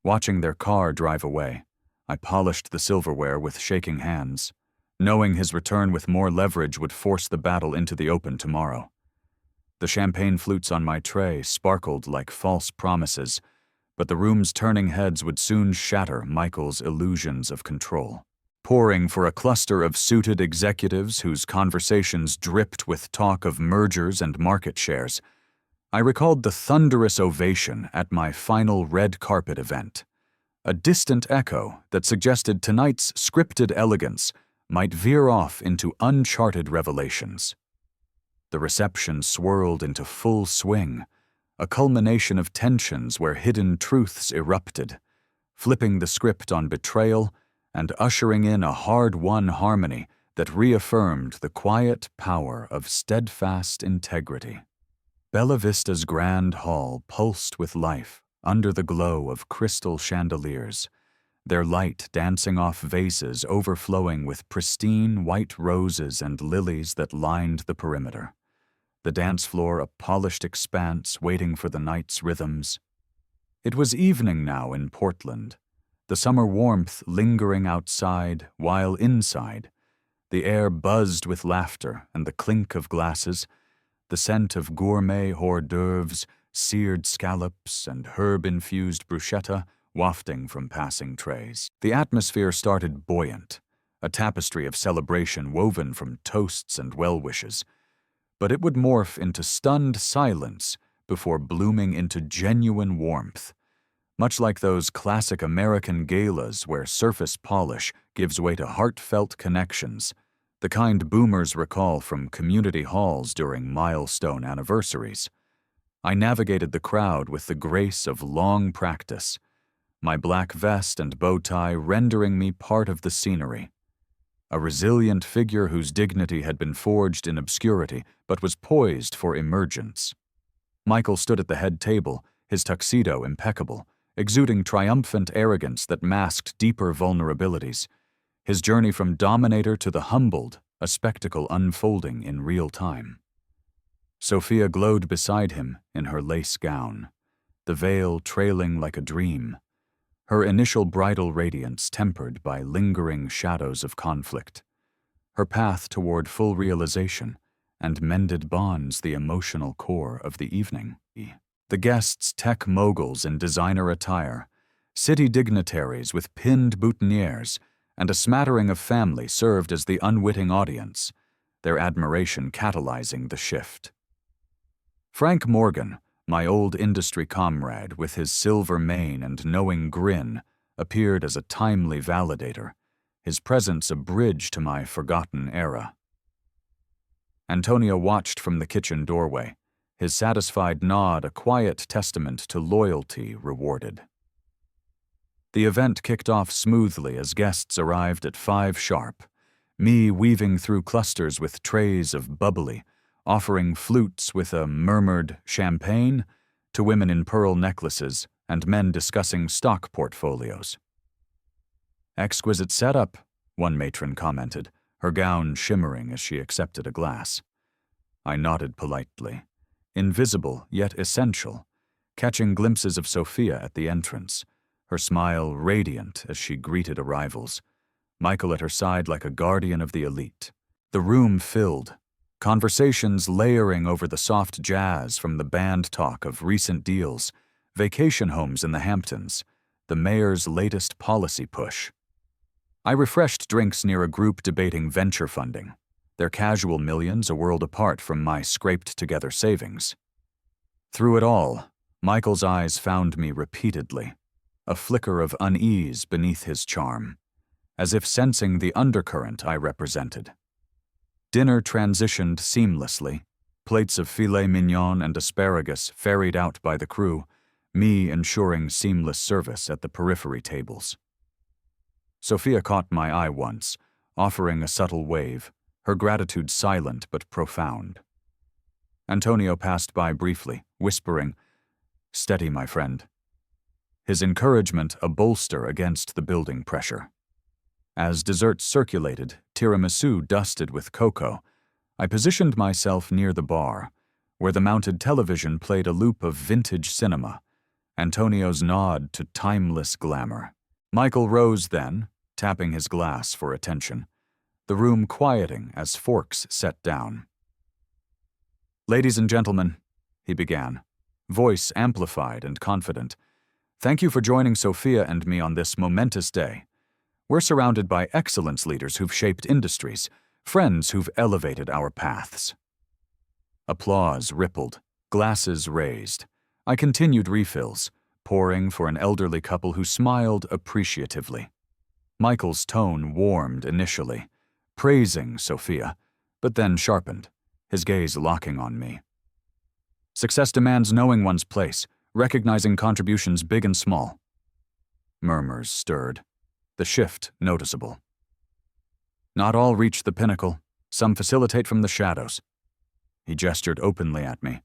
Watching their car drive away, I polished the silverware with shaking hands, knowing his return with more leverage would force the battle into the open tomorrow. The champagne flutes on my tray sparkled like false promises, but the room's turning heads would soon shatter Michael's illusions of control. Pouring for a cluster of suited executives whose conversations dripped with talk of mergers and market shares, I recalled the thunderous ovation at my final red carpet event, a distant echo that suggested tonight's scripted elegance might veer off into uncharted revelations. The reception swirled into full swing, a culmination of tensions where hidden truths erupted, flipping the script on betrayal and ushering in a hard-won harmony that reaffirmed the quiet power of steadfast integrity. Bella Vista's grand hall pulsed with life under the glow of crystal chandeliers, their light dancing off vases overflowing with pristine white roses and lilies that lined the perimeter. The dance floor a polished expanse waiting for the night's rhythms. It was evening now in Portland, the summer warmth lingering outside while inside. The air buzzed with laughter and the clink of glasses, the scent of gourmet hors d'oeuvres, seared scallops, and herb-infused bruschetta wafting from passing trays. The atmosphere started buoyant, a tapestry of celebration woven from toasts and well-wishes, but it would morph into stunned silence before blooming into genuine warmth, much like those classic American galas where surface polish gives way to heartfelt connections, the kind boomers recall from community halls during milestone anniversaries. I navigated the crowd with the grace of long practice, my black vest and bow tie rendering me part of the scenery. A resilient figure whose dignity had been forged in obscurity but was poised for emergence. Michael stood at the head table, his tuxedo impeccable, exuding triumphant arrogance that masked deeper vulnerabilities, his journey from dominator to the humbled, a spectacle unfolding in real time. Sophia glowed beside him in her lace gown, the veil trailing like a dream, her initial bridal radiance tempered by lingering shadows of conflict, her path toward full realization and mended bonds the emotional core of the evening. The guests tech moguls in designer attire, city dignitaries with pinned boutonnieres, and a smattering of family served as the unwitting audience, their admiration catalyzing the shift. Frank Morgan, my old industry comrade with his silver mane and knowing grin, appeared as a timely validator, his presence a bridge to my forgotten era. Antonio watched from the kitchen doorway, his satisfied nod a quiet testament to loyalty rewarded. The event kicked off smoothly as guests arrived at 5 sharp, me weaving through clusters with trays of bubbly, offering flutes with a murmured champagne to women in pearl necklaces and men discussing stock portfolios. "Exquisite setup," one matron commented, her gown shimmering as she accepted a glass. I nodded politely, invisible yet essential, catching glimpses of Sophia at the entrance, her smile radiant as she greeted arrivals, Michael at her side like a guardian of the elite. The room filled, conversations layering over the soft jazz from the band talk of recent deals, vacation homes in the Hamptons, the mayor's latest policy push. I refreshed drinks near a group debating venture funding, their casual millions a world apart from my scraped-together savings. Through it all, Michael's eyes found me repeatedly, a flicker of unease beneath his charm, as if sensing the undercurrent I represented. Dinner transitioned seamlessly, plates of filet mignon and asparagus ferried out by the crew, me ensuring seamless service at the periphery tables. Sophia caught my eye once, offering a subtle wave, her gratitude silent but profound. Antonio passed by briefly, whispering, "Steady, my friend." His encouragement a bolster against the building pressure. As dessert circulated, tiramisu dusted with cocoa, I positioned myself near the bar, where the mounted television played a loop of vintage cinema, Antonio's nod to timeless glamour. Michael rose then, tapping his glass for attention, the room quieting as forks set down. "Ladies and gentlemen," he began, voice amplified and confident, "thank you for joining Sophia and me on this momentous day. We're surrounded by excellence leaders who've shaped industries, friends who've elevated our paths." Applause rippled, glasses raised. I continued refills, pouring for an elderly couple who smiled appreciatively. Michael's tone warmed initially, praising Sophia, but then sharpened, his gaze locking on me. "Success demands knowing one's place, recognizing contributions big and small." Murmurs stirred, the shift noticeable. "Not all reach the pinnacle, some facilitate from the shadows." He gestured openly at me.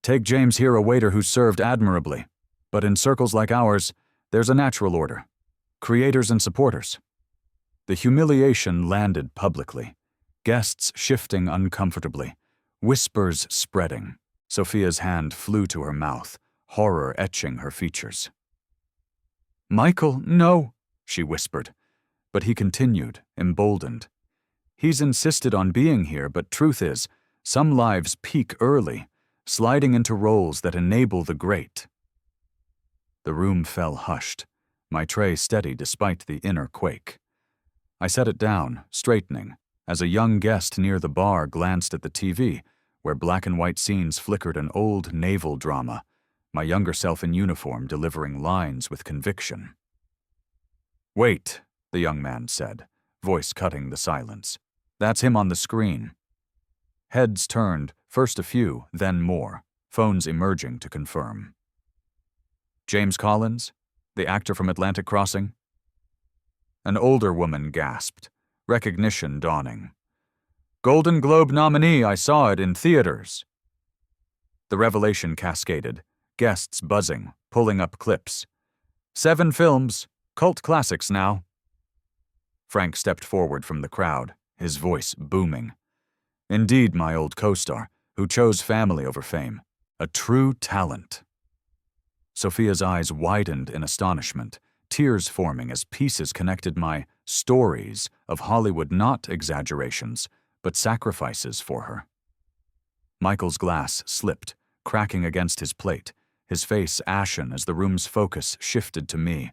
"Take James here, a waiter who served admirably, but in circles like ours, there's a natural order. Creators and supporters." The humiliation landed publicly, guests shifting uncomfortably, whispers spreading. Sophia's hand flew to her mouth, horror etching her features. "Michael, no," she whispered, but he continued, emboldened. "He's insisted on being here, but truth is, some lives peak early, sliding into roles that enable the great." The room fell hushed, my tray steady despite the inner quake. I set it down, straightening, as a young guest near the bar glanced at the TV, where black and white scenes flickered an old naval drama, my younger self in uniform delivering lines with conviction. "Wait," the young man said, voice cutting the silence. "That's him on the screen." Heads turned, first a few, then more, phones emerging to confirm. "James Collins, the actor from Atlantic Crossing?" An older woman gasped, recognition dawning. "Golden Globe nominee, I saw it in theaters." The revelation cascaded, guests buzzing, pulling up clips. 7 films, cult classics now." Frank stepped forward from the crowd, his voice booming. "Indeed, my old co-star, who chose family over fame. A true talent." Sophia's eyes widened in astonishment, tears forming as pieces connected my stories of Hollywood, not exaggerations, but sacrifices for her. Michael's glass slipped, cracking against his plate, his face ashen as the room's focus shifted to me.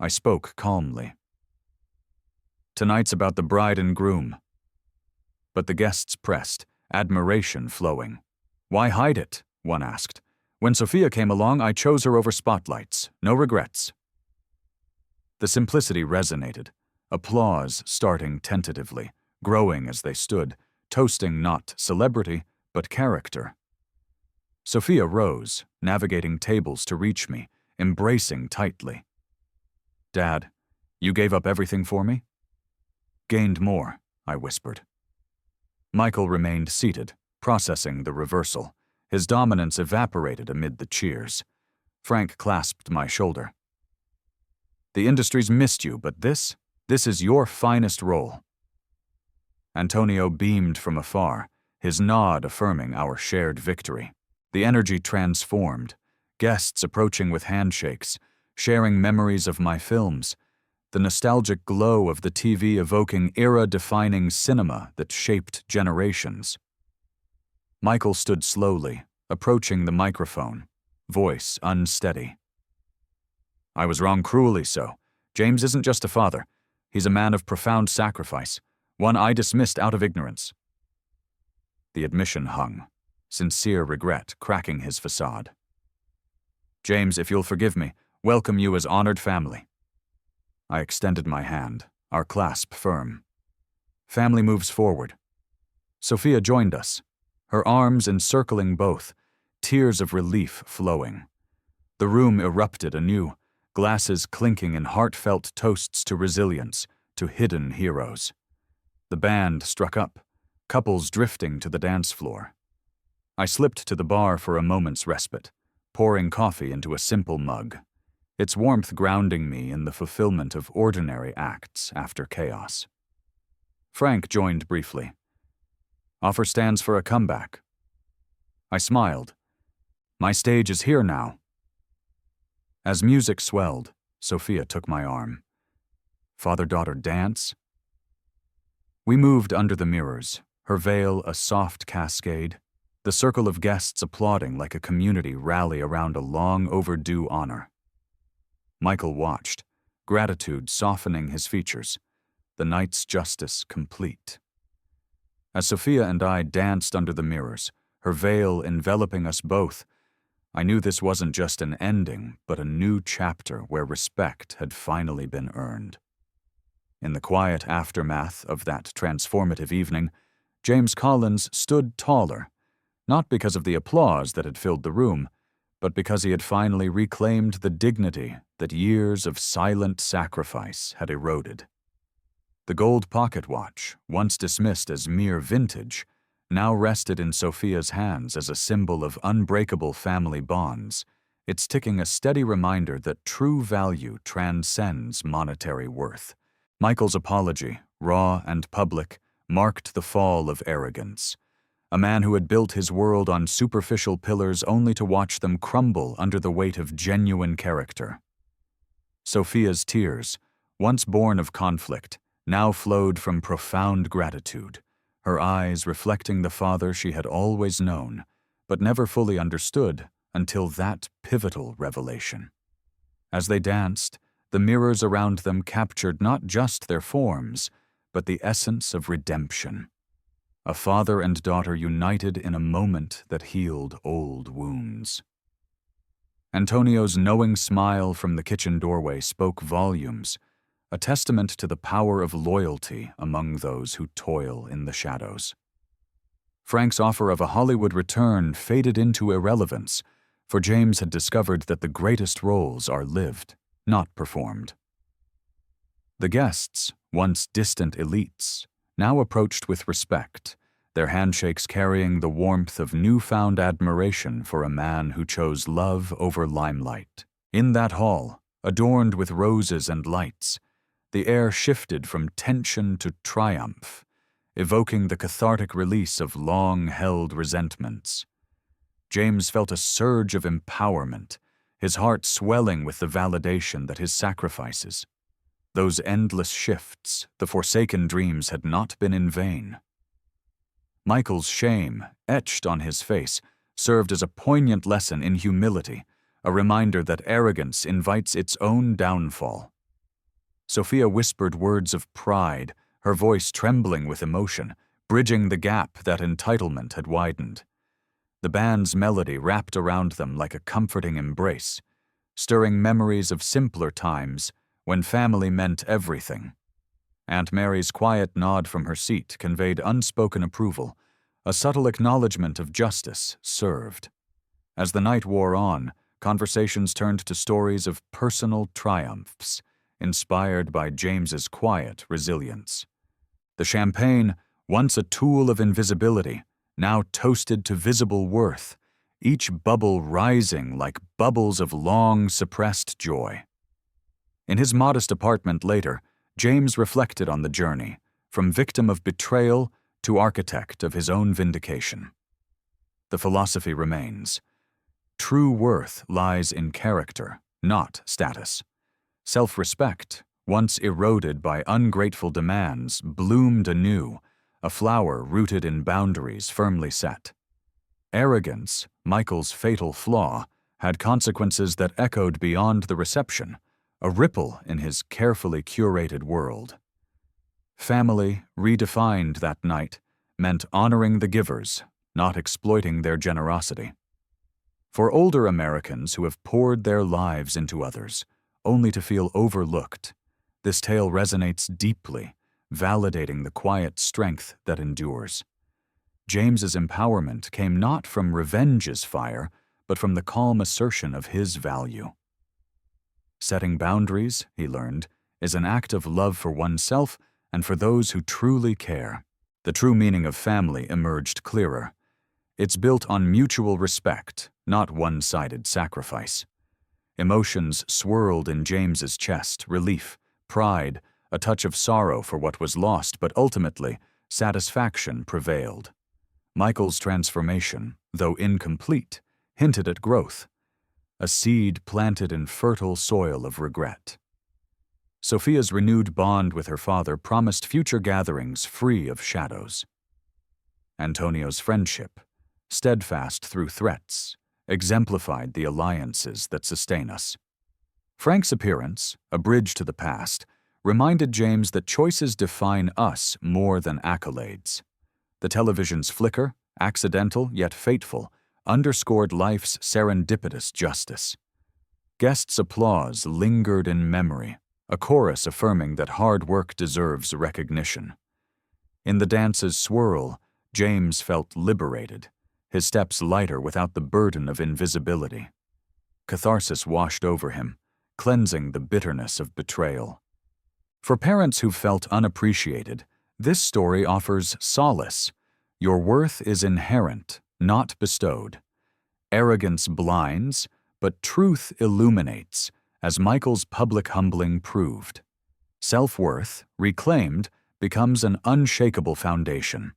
I spoke calmly. "Tonight's about the bride and groom." But the guests pressed, admiration flowing. "Why hide it?" one asked. "When Sophia came along, I chose her over spotlights. No regrets." The simplicity resonated, applause starting tentatively, growing as they stood, toasting not celebrity, but character. Sophia rose, navigating tables to reach me, embracing tightly. "Dad, you gave up everything for me?" "Gained more," I whispered. Michael remained seated, processing the reversal. His dominance evaporated amid the cheers. Frank clasped my shoulder. "The industry's missed you, but this is your finest role." Antonio beamed from afar, his nod affirming our shared victory. The energy transformed, guests approaching with handshakes, sharing memories of my films, the nostalgic glow of the TV evoking era-defining cinema that shaped generations. Michael stood slowly, approaching the microphone, voice unsteady. "I was wrong, cruelly so. James isn't just a father. He's a man of profound sacrifice, one I dismissed out of ignorance." The admission hung, sincere regret cracking his facade. "James, if you'll forgive me, welcome you as honored family." I extended my hand, our clasp firm. Family moves forward. Sophia joined us, her arms encircling both, tears of relief flowing. The room erupted anew, glasses clinking in heartfelt toasts to resilience, to hidden heroes. The band struck up, couples drifting to the dance floor. I slipped to the bar for a moment's respite, pouring coffee into a simple mug, its warmth grounding me in the fulfillment of ordinary acts after chaos. Frank joined briefly. "Offer stands for a comeback." I smiled. "My stage is here now." As music swelled, Sophia took my arm. "Father-daughter dance?" We moved under the mirrors, her veil a soft cascade, the circle of guests applauding like a community rally around a long-overdue honor. Michael watched, gratitude softening his features, the night's justice complete. As Sophia and I danced under the mirrors, her veil enveloping us both, I knew this wasn't just an ending, but a new chapter where respect had finally been earned. In the quiet aftermath of that transformative evening, James Collins stood taller, not because of the applause that had filled the room, but because he had finally reclaimed the dignity that years of silent sacrifice had eroded. The gold pocket watch, once dismissed as mere vintage, now rested in Sophia's hands as a symbol of unbreakable family bonds, its ticking a steady reminder that true value transcends monetary worth. Michael's apology, raw and public, marked the fall of arrogance. A man who had built his world on superficial pillars only to watch them crumble under the weight of genuine character. Sophia's tears, once born of conflict, now flowed from profound gratitude, her eyes reflecting the father she had always known, but never fully understood until that pivotal revelation. As they danced, the mirrors around them captured not just their forms, but the essence of redemption. A father and daughter united in a moment that healed old wounds. Antonio's knowing smile from the kitchen doorway spoke volumes, a testament to the power of loyalty among those who toil in the shadows. Frank's offer of a Hollywood return faded into irrelevance, for James had discovered that the greatest roles are lived, not performed. The guests, once distant elites, now approached with respect, their handshakes carrying the warmth of newfound admiration for a man who chose love over limelight. In that hall, adorned with roses and lights, the air shifted from tension to triumph, evoking the cathartic release of long-held resentments. James felt a surge of empowerment, his heart swelling with the validation that his sacrifices, those endless shifts, the forsaken dreams had not been in vain. Michael's shame, etched on his face, served as a poignant lesson in humility, a reminder that arrogance invites its own downfall. Sophia whispered words of pride, her voice trembling with emotion, bridging the gap that entitlement had widened. The band's melody wrapped around them like a comforting embrace, stirring memories of simpler times when family meant everything. Aunt Mary's quiet nod from her seat conveyed unspoken approval, a subtle acknowledgement of justice served. As the night wore on, conversations turned to stories of personal triumphs, inspired by James's quiet resilience. The champagne, once a tool of invisibility, now toasted to visible worth, each bubble rising like bubbles of long-suppressed joy. In his modest apartment later, James reflected on the journey, from victim of betrayal to architect of his own vindication. The philosophy remains. True worth lies in character, not status. Self-respect, once eroded by ungrateful demands, bloomed anew, a flower rooted in boundaries firmly set. Arrogance, Michael's fatal flaw, had consequences that echoed beyond the reception, a ripple in his carefully curated world. Family, redefined that night, meant honoring the givers, not exploiting their generosity. For older Americans who have poured their lives into others, only to feel overlooked, this tale resonates deeply, validating the quiet strength that endures. James's empowerment came not from revenge's fire, but from the calm assertion of his value. Setting boundaries, he learned, is an act of love for oneself and for those who truly care. The true meaning of family emerged clearer. It's built on mutual respect, not one-sided sacrifice. Emotions swirled in James's chest, relief, pride, a touch of sorrow for what was lost, but ultimately, satisfaction prevailed. Michael's transformation, though incomplete, hinted at growth, a seed planted in fertile soil of regret. Sophia's renewed bond with her father promised future gatherings free of shadows. Antonio's friendship, steadfast through threats, exemplified the alliances that sustain us. Frank's appearance, a bridge to the past, reminded James that choices define us more than accolades. The television's flicker, accidental yet fateful, underscored life's serendipitous justice. Guests' applause lingered in memory, a chorus affirming that hard work deserves recognition. In the dance's swirl, James felt liberated, his steps lighter without the burden of invisibility. Catharsis washed over him, cleansing the bitterness of betrayal. For parents who felt unappreciated, this story offers solace. Your worth is inherent, not bestowed. Arrogance blinds, but truth illuminates, as Michael's public humbling proved. Self-worth, reclaimed, becomes an unshakable foundation.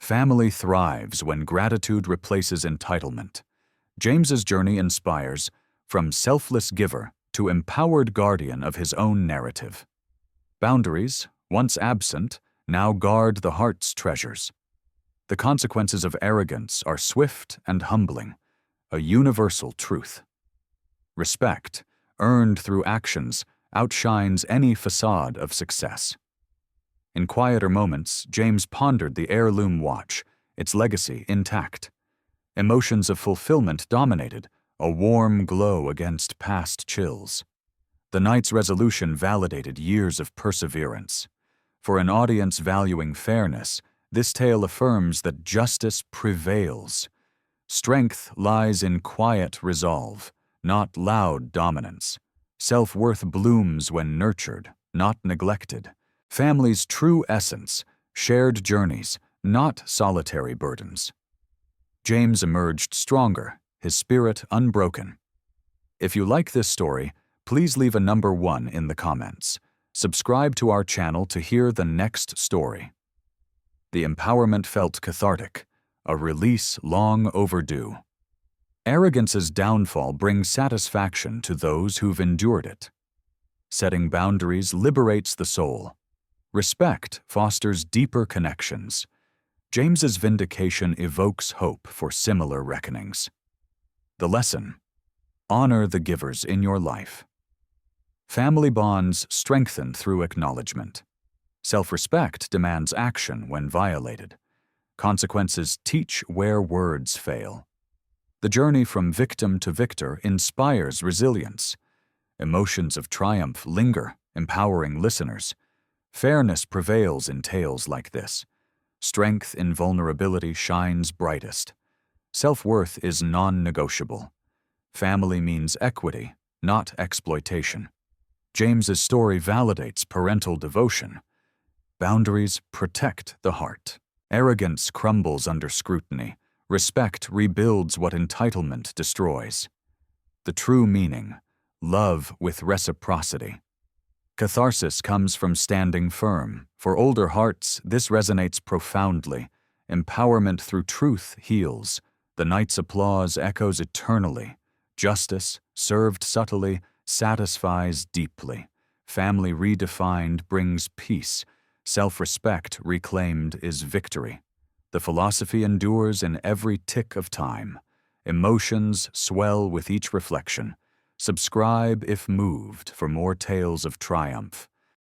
Family thrives when gratitude replaces entitlement. James's journey inspires, from selfless giver to empowered guardian of his own narrative. Boundaries, once absent, now guard the heart's treasures. The consequences of arrogance are swift and humbling, a universal truth. Respect, earned through actions, outshines any facade of success. In quieter moments, James pondered the heirloom watch, its legacy intact. Emotions of fulfillment dominated, a warm glow against past chills. The night's resolution validated years of perseverance. For an audience valuing fairness, this tale affirms that justice prevails. Strength lies in quiet resolve, not loud dominance. Self-worth blooms when nurtured, not neglected. Family's true essence, shared journeys, not solitary burdens. James emerged stronger, his spirit unbroken. If you like this story, please leave a number 1 in the comments. Subscribe to our channel to hear the next story. The empowerment felt cathartic, a release long overdue. Arrogance's downfall brings satisfaction to those who've endured it. Setting boundaries liberates the soul. Respect fosters deeper connections. James's vindication evokes hope for similar reckonings. The lesson: honor the givers in your life. Family bonds strengthen through acknowledgement. Self-respect demands action when violated. Consequences teach where words fail. The journey from victim to victor inspires resilience. Emotions of triumph linger, empowering listeners. Fairness prevails in tales like this. Strength in vulnerability shines brightest. Self-worth is non-negotiable. Family means equity, not exploitation. James's story validates parental devotion. Boundaries protect the heart. Arrogance crumbles under scrutiny. Respect rebuilds what entitlement destroys. The true meaning: love with reciprocity. Catharsis comes from standing firm. For older hearts, this resonates profoundly. Empowerment through truth heals. The night's applause echoes eternally. Justice, served subtly, satisfies deeply. Family redefined brings peace. Self-respect reclaimed is victory. The philosophy endures in every tick of time. Emotions swell with each reflection. Subscribe if moved for more tales of triumph.